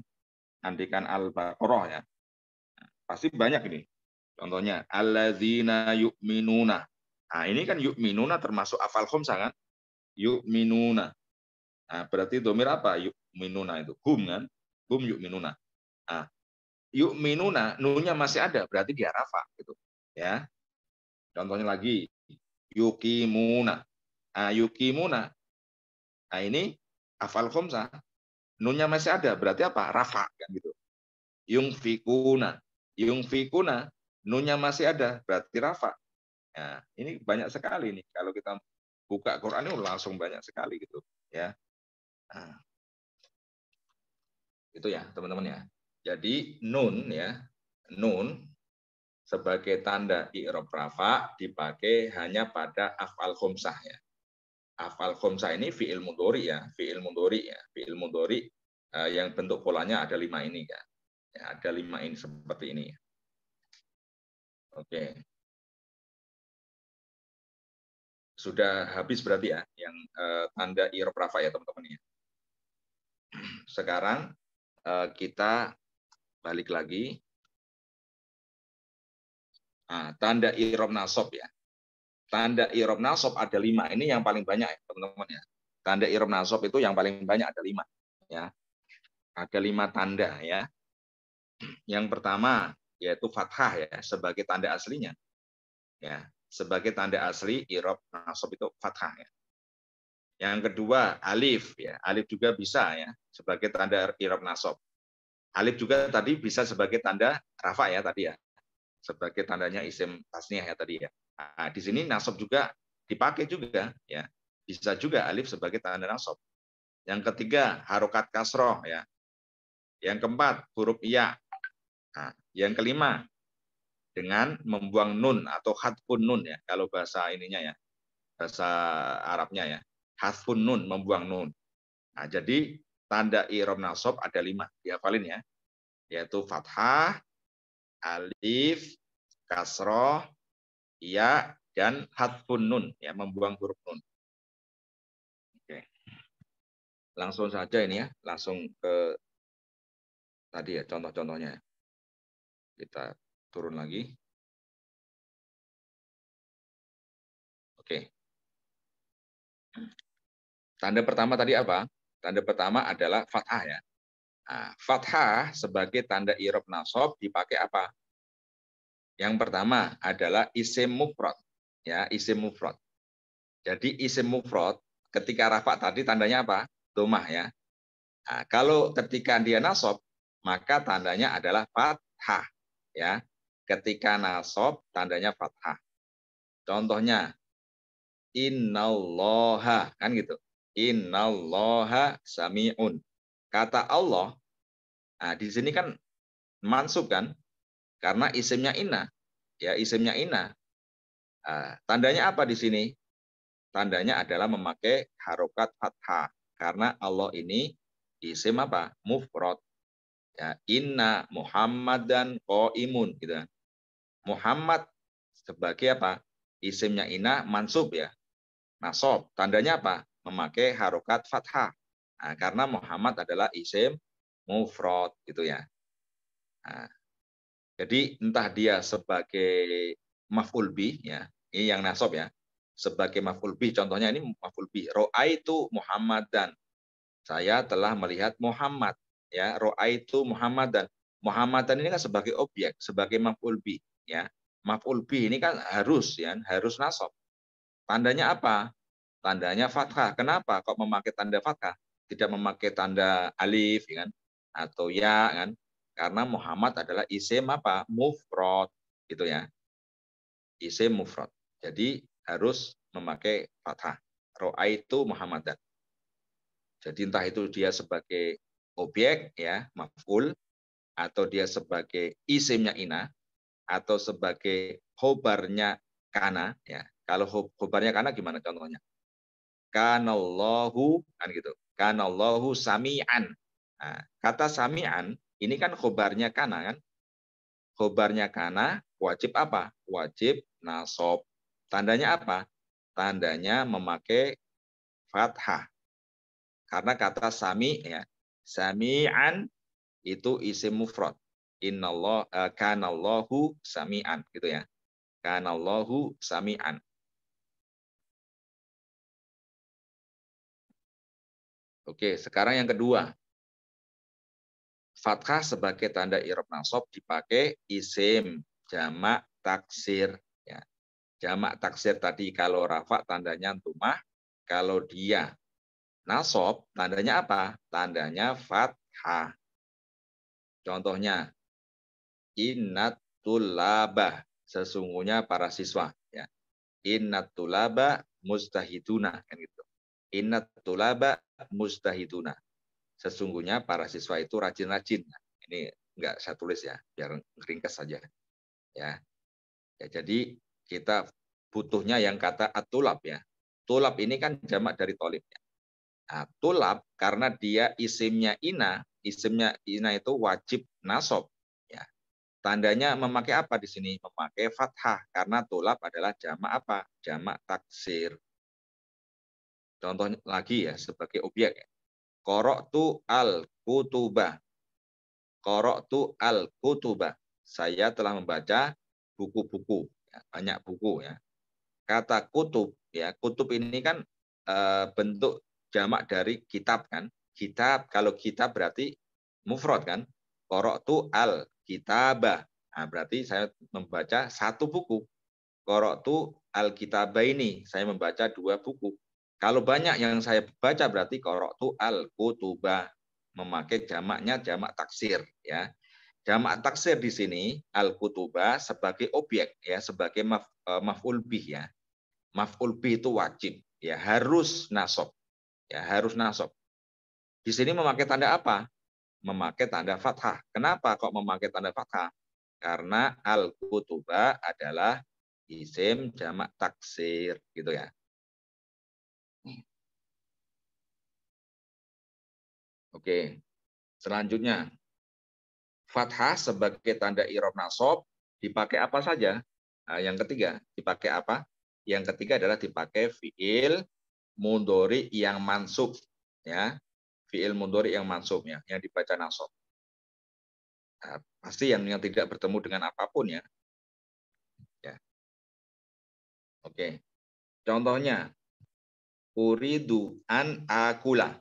Andikan Al-Baqarah ya. Pasti banyak ini. Contohnya alladzina yu'minuna. Nah, ini kan yu'minuna termasuk afal khomsah kan? Yu'minuna. Nah, berarti domir apa? Yu'minuna itu. Hum kan? Hum yu'minuna. Nah, yu'minuna nunnya masih ada, berarti dia rafa gitu. Ya. Contohnya lagi yuqimuna. Nah, yuqimuna. Nah, ini afal khomsah. Nunnya masih ada, berarti apa? Rafa kan gitu. Yungfikuna. Yungfikuna nunnya masih ada, berarti rafa. Nah, ini banyak sekali nih kalau kita buka Quran ini langsung banyak sekali gitu ya. Nah, itu ya teman-teman ya. Jadi nun ya, nun sebagai tanda i'rab rafa dipakai hanya pada af'al khomsah ya. Af'al khomsah ini fi'il mudhari ya, fi'il mudhari ya, fi'il mudhari yang bentuk polanya ada 5 ini kan. Ya, ada 5 ini seperti ini. Oke. Sudah habis berarti ya yang tanda i'rab rafa ya teman-teman ya. Sekarang kita balik lagi. Nah, tanda i'rab nasab ya. Tanda i'rab nasab ada 5. Ini yang paling banyak ya teman-teman ya. Tanda i'rab nasab itu yang paling banyak ada 5 ya. Ada 5 tanda ya. Yang pertama yaitu fathah ya sebagai tanda aslinya. Ya, sebagai tanda asli i'rab nasab itu fathah ya. Yang kedua alif ya. Alif juga bisa ya sebagai tanda i'rab nasab. Alif juga tadi bisa sebagai tanda rafa ya tadi ya. Sebagai tandanya isim tasniah ya tadi ya. Nah, di sini nasab juga dipakai juga ya. Bisa juga alif sebagai tanda nasab. Yang ketiga harokat kasroh ya. Yang keempat huruf ya. Nah, yang kelima dengan membuang nun atau hadfun nun ya kalau bahasa ininya ya. Bahasa Arabnya ya. Hadfun nun, membuang nun. Nah, jadi tanda i'rab nasab ada 5, dihafalin ya. Yaitu fathah, alif, kasroh, ya, dan hadfun nun ya, membuang huruf nun. Oke. Langsung saja ini ya, langsung ke tadi ya contoh-contohnya. Kita turun lagi. Oke. Tanda pertama tadi apa? Tanda pertama adalah fathah ya. Nah, fathah sebagai tanda i'rab nasab dipakai apa? Yang pertama adalah isim mufrad. Ya, isim mufrad. Jadi isim mufrad ketika rafa tadi tandanya apa? Dhammah ya. Nah, kalau ketika dia nasab maka tandanya adalah fathah ya. Ketika nasab tandanya fathah. Contohnya innallaha kan gitu. Innallaha sami'un. Kata Allah, nah di sini kan mansub kan? Karena isimnya inna. Ya, isimnya inna. Nah, tandanya apa di sini? Tandanya adalah memakai harokat fathah. Karena Allah ini isim apa? Mufrad. Ya, inna Muhammadan qaimun gitu. Muhammad sebagai apa? Isimnya inna mansub ya. Nasab. Tandanya apa? Memakai harokat fathah. Nah, karena Muhammad adalah isim mufrad gitu ya. Nah, jadi entah dia sebagai maf'ul bih ya, ini yang nasab ya. Sebagai maf'ul bih, contohnya ini maf'ul bih. Ra'aitu Muhammadan. Saya telah melihat Muhammad ya. Ra'aitu Muhammadan. Muhammadan ini kan sebagai objek, sebagai maf'ul bih ya. Maf'ul bih ini kan harus ya, harus nasab. Tandanya apa? Tandanya fathah. Kenapa kok memakai tanda fathah? Tidak memakai tanda alif ya kan? Atau ya kan? Karena Muhammad adalah isim apa? Mufrad gitu ya. Isim mufrad. Jadi harus memakai fathah. Ra'aitu Muhammadan. Jadi entah itu dia sebagai objek ya, maf'ul, atau dia sebagai isimnya ina, atau sebagai khobarnya kana ya. Kalau khobarnya kana gimana contohnya? Kanallahu kan gitu. Kanallahu sami'an. Nah, kata sami'an ini kan khobarnya kana kan? Khobarnya kana wajib apa? Wajib nasab. Tandanya apa? Tandanya memakai fathah. Karena kata sami ya, sami'an itu isim mufrad. Innallah kanallahu sami'an gitu ya. Kanallahu sami'an. Oke, sekarang yang kedua. Fathah sebagai tanda i'rab nasab dipakai isim jamak taksir ya. Jamak taksir tadi kalau rafa tandanya dhammah, kalau dia nasab tandanya apa? Tandanya fathah. Contohnya innat tulabah, sesungguhnya para siswa ya. Innat tulaba mustahiduna kan gitu. Innat tulaba mustahiduna. Sesungguhnya para siswa itu rajin-rajin. Ini enggak saya tulis ya, biar ringkas saja. Ya. Ya, jadi kita butuhnya yang kata atulab ya. Tulab ini kan jamak dari tolib ya. Nah, tulab karena dia isimnya ina itu wajib nasab ya. Tandanya memakai apa di sini? Memakai fathah karena tulab adalah jamak apa? Jamak taksir. Contoh lagi ya sebagai objek ya. Qara'tu al-kutubah. Qara'tu al-kutubah. Saya telah membaca buku-buku, ya, banyak buku ya. Kata kutub ya, kutub ini kan bentuk jamak dari kitab kan. Kitab, kalau kitab berarti mufrad kan. Qara'tu al-kitabah. Nah, berarti saya membaca satu buku. Qara'tu al-kitabaini, saya membaca dua buku. Kalau banyak yang saya baca berarti qara'tu al-kutuba, memakai jamaknya jamak taksir ya. Jamak taksir di sini al-kutuba sebagai objek ya, sebagai maf'ul bih ya. Maf'ul bih itu wajib ya, harus nasab. Ya, harus nasab. Di sini memakai tanda apa? Memakai tanda fathah. Kenapa kok memakai tanda fathah? Karena al-kutuba adalah isim jamak taksir gitu ya. Oke. Selanjutnya, fathah sebagai tanda i'rab nasab dipakai apa saja? Nah, yang ketiga, dipakai apa? Yang ketiga adalah dipakai fiil mudhari yang mansub ya. Fiil mudhari yang mansub ya, yang dibaca nasab. Nah, pasti yang tidak bertemu dengan apapun ya. Ya. Oke. Contohnya, uridu an akula.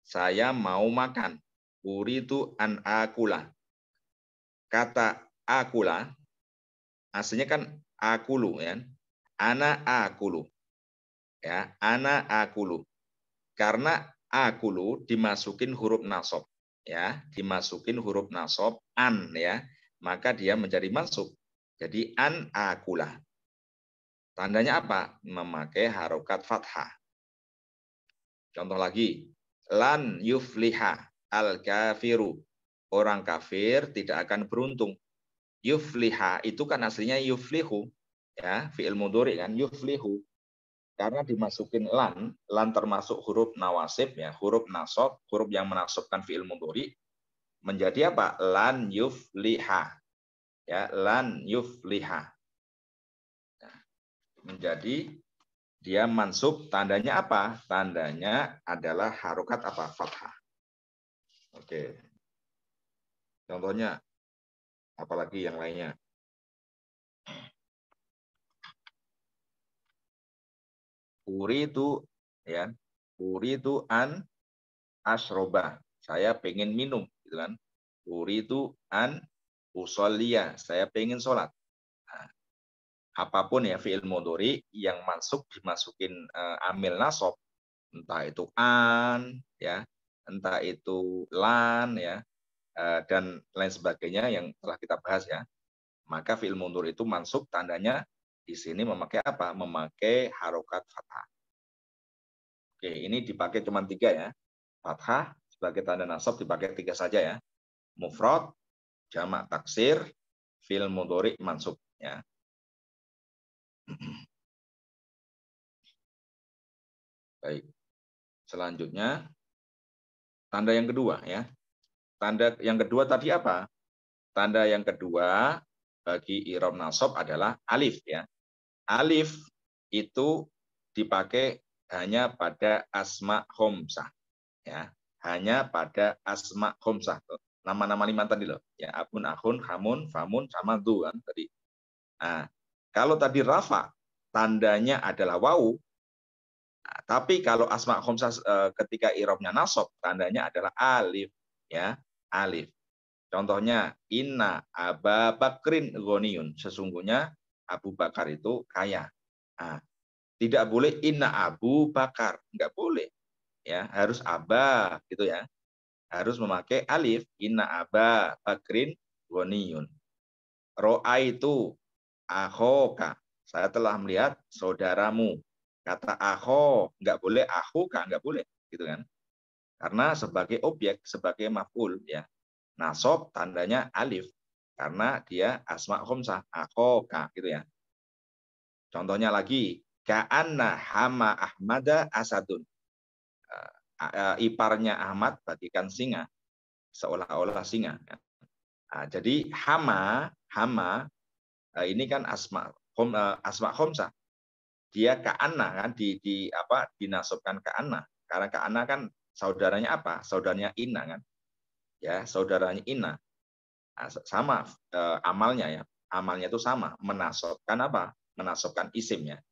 Saya mau makan. Uridu an akula. Kata akula aslinya kan akulu ya. Ana akulu. Ya, ana akulu. Karena akulu dimasukin huruf nasab ya, dimasukin huruf nasab an ya, maka dia menjadi mansub. Jadi an akula. Tandanya apa? Memakai harokat fathah. Contoh lagi, lan yufliha al kafiru. Orang kafir tidak akan beruntung. Yufliha itu kan aslinya yuflihu ya, fi'il mudhari kan yuflihu. Karena dimasukin lan termasuk huruf nawasib ya, huruf nasab, huruf yang menasabkan fi'il mudhari menjadi apa? Lan yufliha. Ya, lan yufliha. Nah, menjadi dia mansub, tandanya apa? Tandanya adalah harokat apa? Fathah. Oke. Contohnya, apalagi yang lainnya? Uridu ya, uridu an asroba. Saya pengen minum, gitu kan? Uridu an usollia. Saya pengen sholat. Nah, apapun ya fi'il mudhari yang masuk dimasukin amil nasab, entah itu an ya, entah itu lan ya, dan lain sebagainya yang telah kita bahas ya. Maka fi'il mudhari itu mansub, tandanya di sini memakai apa? Memakai harokat fathah. Oke, ini dipakai cuma 3 ya. Fathah sebagai tanda nasab dipakai 3 saja ya. Mufrad, jamak taksir, fi'il mudhari mansub ya. Baik. Selanjutnya tanda yang kedua ya. Tanda yang kedua tadi apa? Tanda yang kedua bagi i'rab nasab adalah alif ya. Alif itu dipakai hanya pada asma khamsah ya. Hanya pada asma khamsah. Nama-nama 5 tadi loh. Ya, akun, akhun, hamun, famun, sama du kan tadi. Nah, kalau tadi rafa tandanya adalah wawu. Nah, tapi kalau asma khamsah ketika i'rabnya nasab tandanya adalah alif ya, alif. Contohnya inna Aba Bakrin ghaniyun. Sesungguhnya Abu Bakar itu kaya. Nah, tidak boleh inna Abu Bakar, enggak boleh. Ya, harus aba gitu ya. Harus memakai alif, inna Aba Bakrin ghaniyun. Ro'a itu akhoka. Saya telah melihat saudaramu. Kata akho, enggak boleh akhuka, enggak boleh gitu kan. Karena sebagai objek, sebagai maf'ul ya. Nasab tandanya alif karena dia asma khamsah, akhoka gitu ya. Contohnya lagi, ka'anna hama ahmada asadun. Iparnya Ahmad bagikan singa, seolah-olah singa. Nah, jadi hama ini kan asma khamsah. Dia ka'anna kan dinasabkan ka'anna. Karena ka'anna kan saudaranya apa? Saudaranya Inna kan. Ya, saudaranya Inna. Nah, sama amalnya ya. Amalnya itu sama, menasabkan apa? Menasabkan isimnya.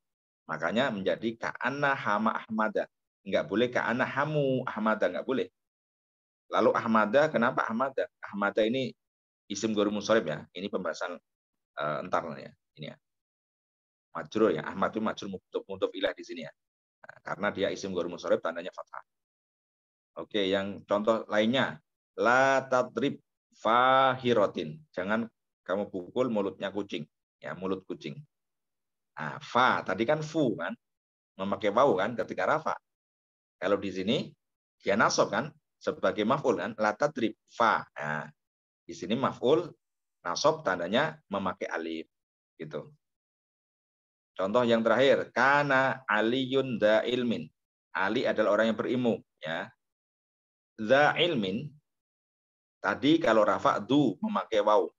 Makanya menjadi ka'anna hama ahmada. Enggak boleh ka'anna hamu ahmada, enggak boleh. Lalu ahmada, kenapa ahmada? Ahmada ini isim ghair munsharif ya. Ini pembahasan entar ya. Ini ya. Majrur ya. Ahmad itu majrur mudhof ilah di sini ya. Nah, karena dia isim ghairul munsharif tandanya fathah. Oke, yang contoh lainnya, la tadrib fahiratin. Jangan kamu pukul mulutnya kucing, ya, mulut kucing. Nah, fa tadi kan fu kan, memakai wawu kan ketika rafa. Kalau di sini dia nasab kan sebagai maf'ul kan, la tadrib fa. Nah, di sini maf'ul nasab tandanya memakai alif gitu. Contoh yang terakhir, kana aliyun da ilmin. Ali adalah orang yang berilmu, ya. Da ilmin tadi kalau rafa du memakai wawu.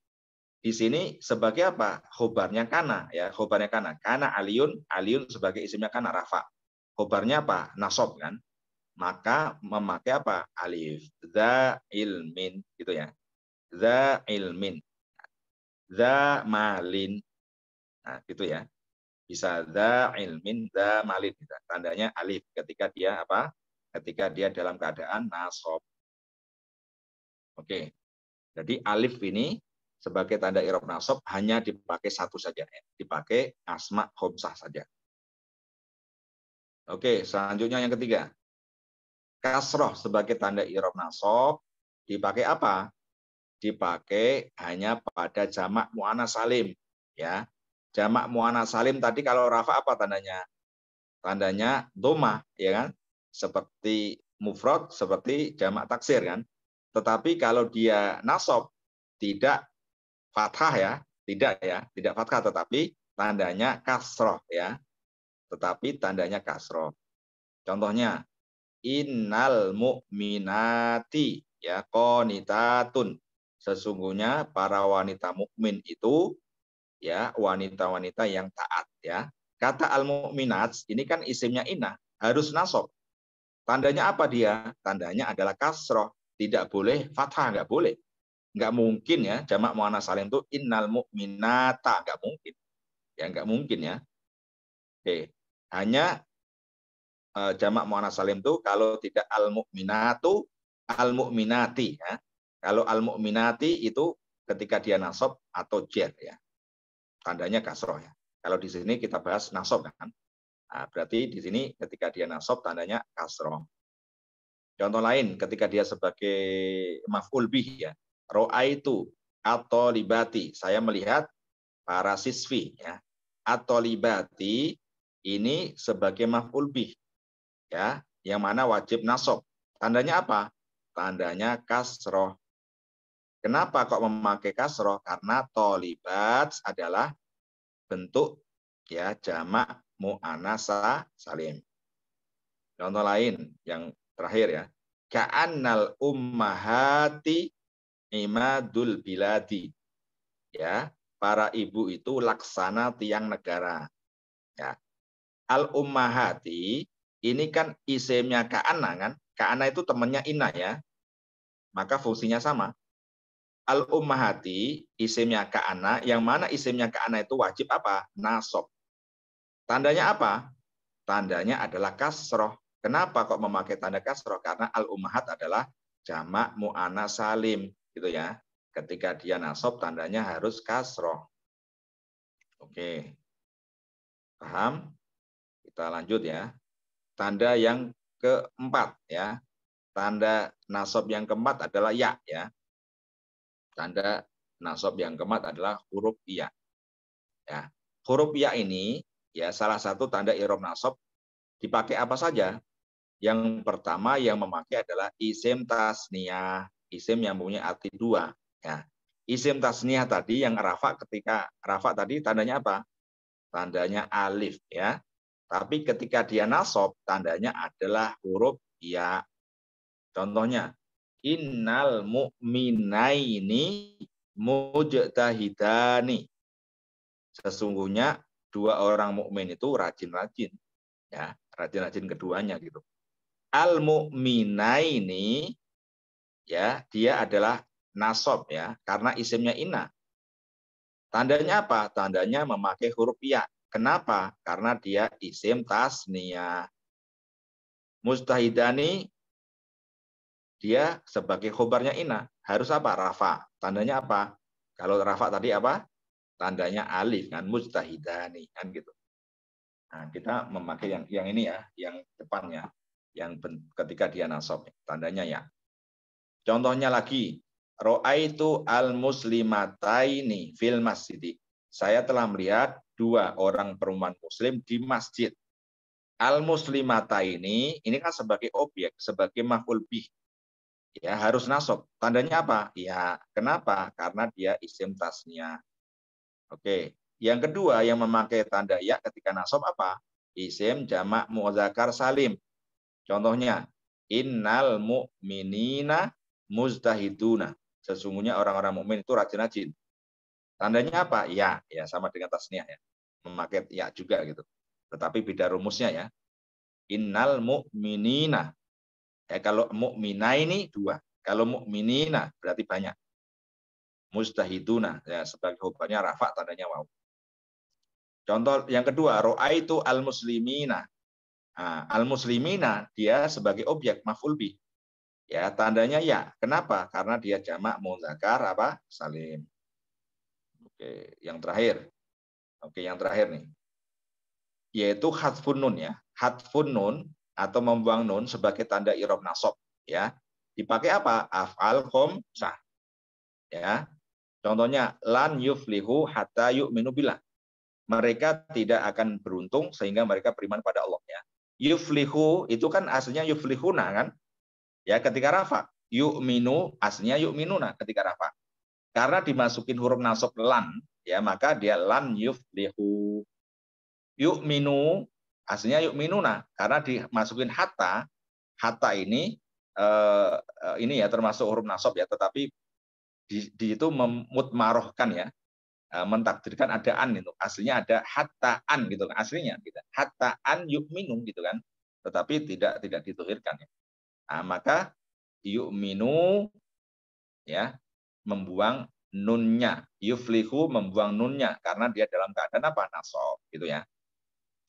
Di sini sebagai apa? Khobarnya kana, ya, khobarnya kana. Kana aliyun, aliyun sebagai isimnya kana rafa. Khobarnya apa? Nasab kan. Maka memakai apa? Alif. Za ilmin gitu ya. Za ilmin. Za malin. Nah, gitu ya. Bisa za ilmin, za malin. Gitu. Tandanya alif ketika dia apa? Ketika dia dalam keadaan nasab. Oke. Jadi alif ini sebagai tanda i'rab nasab hanya dipakai satu saja, dipakai asma khamsah saja. Oke, selanjutnya yang ketiga. Kasroh sebagai tanda i'rab nasab dipakai apa? Dipakai hanya pada jamak muannats salim, ya. Jamak muannats salim tadi kalau rafa apa tandanya? Tandanya dhammah, ya kan? Seperti mufrad, seperti jamak taksir kan? Tetapi kalau dia nasab tidak fathah ya, tidak fathah tetapi tandanya kasroh ya, tetapi tandanya kasroh. Contohnya innal mu'minati ya qonitatun. Sesungguhnya para wanita mukmin itu ya wanita-wanita yang taat ya. Kata al-mu'minat ini kan isimnya inna, harus nasab. Tandanya apa dia? Tandanya adalah kasroh, tidak boleh fathah, nggak boleh. Nggak mungkin ya jamak muannats salim itu innal mu'minata, nggak mungkin ya, nggak mungkin ya. Oke, hanya jamak muannats salim itu kalau tidak al mu'minatu al mu'minati ya. Kalau al mu'minati itu ketika dia nasab atau jar ya, tandanya kasroh ya. Kalau di sini kita bahas nasab kan, nah, berarti di sini ketika dia nasab tandanya kasroh. Contoh lain ketika dia sebagai maf'ul bih ya, ro'aitu atau libati, saya melihat para siswi ya. Atau libati ini sebagai maf'ul bih ya, yang mana wajib nasab. Tandanya apa? Tandanya kasroh. Kenapa kok memakai kasroh? Karena tolibat adalah bentuk ya jamak muannats salim. Contoh lain yang terakhir ya. Ka'annal ummahati imadul biladi. Ya, para ibu itu laksana tiang negara. Ya. Al ummahati ini kan isimnya ka'ana kan? Ka'ana itu temannya inna ya. Maka fungsinya sama. Al ummahati isimnya ka'ana, yang mana isimnya ka'ana itu wajib apa? Nasab. Tandanya apa? Tandanya adalah kasroh. Kenapa kok memakai tanda kasroh? Karena al ummahat adalah jamak muannats salim gitu ya. Ketika dia nasab tandanya harus kasroh. Oke. Paham? Kita lanjut ya. Tanda yang keempat ya. Tanda nasab yang keempat adalah ya ya. Tanda nasab yang keempat adalah huruf ya. Ya. Huruf ya ini ya salah satu tanda i'rab nasab dipakai apa saja? Yang pertama yang memakai adalah isim tasniyah, isim yang mempunyai arti dua. Ya. Isim tasniyah tadi yang rafa, ketika rafa tadi tandanya apa? Tandanya alif ya. Tapi ketika dia nasab tandanya adalah huruf ya. Contohnya innal mu'minaini mujtahidani. Sesungguhnya dua orang mukmin itu rajin-rajin ya, rajin-rajin keduanya gitu. Al mu'minaini ya, dia adalah nasab ya, karena isimnya inna. Tandanya apa? Tandanya memakai huruf ya. Kenapa? Karena dia isim tasniyah. Mujtahidani dia sebagai khobarnya inna. Harus apa? Rafa. Tandanya apa? Kalau rafa tadi apa? Tandanya alif kan, mujtahidani kan gitu. Nah, kita memakai yang ini ya, yang depannya, yang ketika dia nasab, tandanya ya. Contohnya lagi, ro'aitu al-muslimataini fil masjid. Saya telah melihat 2 orang perempuan muslim di masjid. Al-muslimataini ini kan sebagai objek, sebagai maf'ul bih. Ya, harus nasab. Tandanya apa? Ya, kenapa? Karena dia isim tasnya. Oke. Yang kedua yang memakai tanda ya ketika nasab apa? Isim jamak muzakkar salim. Contohnya, innal mu'minina mujtahiduna. Sesungguhnya orang-orang mukmin itu rajin-rajin. Tandanya apa? Ya, ya sama dengan tasniah ya. Memakai ya juga gitu. Tetapi beda rumusnya ya. Innal mu'minina. Ya, kalau mu'mina ini 2. Kalau mu'minina berarti banyak. Mujtahiduna ya sebagai hukumnya rafa tandanya waw. Contoh yang kedua, ro'aitu al-muslimina. Nah, al-muslimina dia sebagai objek maf'ul bih. Ya, tandanya ya. Kenapa? Karena dia jamak muzakkar apa? Salim. Oke, yang terakhir. Oke, yang terakhir nih. Yaitu hadfun nun ya. Hadfun nun atau membuang nun sebagai tanda i'rab nasab ya. Dipakai apa? Af'al khamsah. Ya. Contohnya lan yuflihu hatta yu'minu billah. Mereka tidak akan beruntung sehingga mereka beriman pada Allah ya. Yuflihu itu kan aslinya yuflihuna kan? Ya, ketika rafa. Yu'minu aslinya yu'minuna ketika rafa. Karena dimasukin huruf nasab lan ya, maka dia lan yuflihu. Yu'minu aslinya yu'minuna karena dimasukin hatta. Hatta ini ya termasuk huruf nasab ya, tetapi di itu memutmarohkan ya. Mentakdirkan adaan itu aslinya ada hataan gitu kan aslinya gitu. Hataan yu'minu gitu kan, tetapi tidak dituhirkan ya. Nah, maka yu'minu ya membuang nunnya, yuflihu membuang nunnya karena dia dalam keadaan apa? Nasab gitu ya.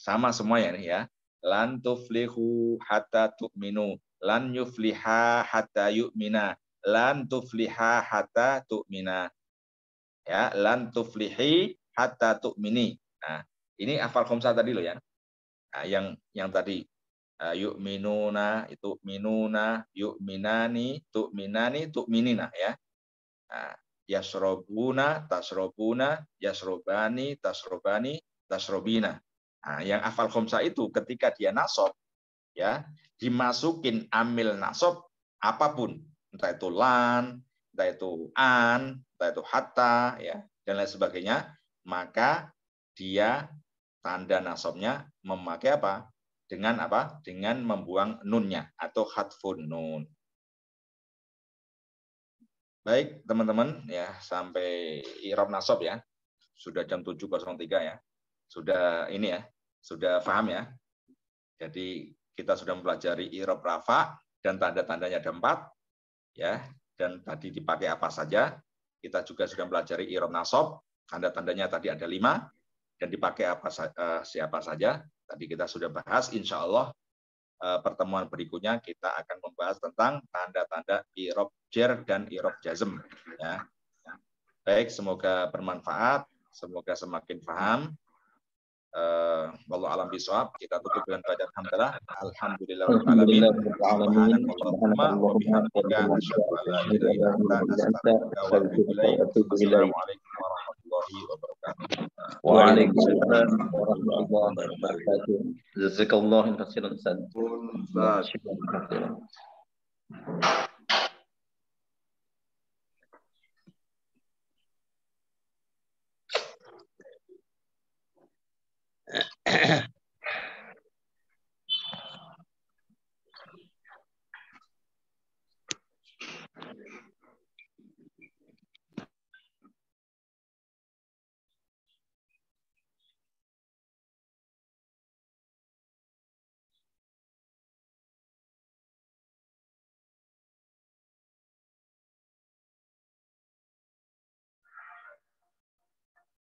Sama semua ya nih ya. Lan tuflihu hatta tu'minu, lan yufliha hatta yu'mina, lan tufliha hatta tu'mina. Ya, lan tuflihi hatta tu'mini. Nah, ini hafal khamsah tadi loh ya. Nah, yang tadi yu'minuna, itu minuna, yu'minani, tu'minani, tu'minina ya. Nah, yasrobuna, tasrobuna, yasrobani, tasrobani, tasrobina. Nah, yang hafal khamsah itu ketika dia nasab ya, dimasukin amil nasab apapun, entah itu lan, entah itu an, entah itu hatta ya dan lain sebagainya, maka dia tanda nasabnya memakai apa? Dengan apa? Dengan membuang nunnya atau hadfun nun. Baik, teman-teman ya, sampai i'rab nasab ya. Sudah jam 7.03 ya. Sudah ini ya, sudah paham ya. Jadi kita sudah mempelajari i'rab rafa dan tanda-tandanya ada 4 ya. Dan tadi dipakai apa saja. Kita juga sudah mempelajari i'rab nasab, tanda-tandanya tadi ada 5 dan dipakai apa siapa saja. Tadi kita sudah bahas, insya Allah pertemuan berikutnya kita akan membahas tentang tanda-tanda i'rab jar dan i'rab jazm ya. Baik, semoga bermanfaat, semoga semakin paham. Wallahu alam bisawab. Kita tutup dengan bacaan hamdalah. Alhamdulillahirabbil alamin. Subhanakallahumma wa bihamdika asyhadu an la ilaha illa anta astaghfiruka wa atubu ilaik. Assalamualaikum warahmatullahi wabarakatuh. Waalaikumsalam warahmatullahi wabarakatuh. Jazakallahu khairan.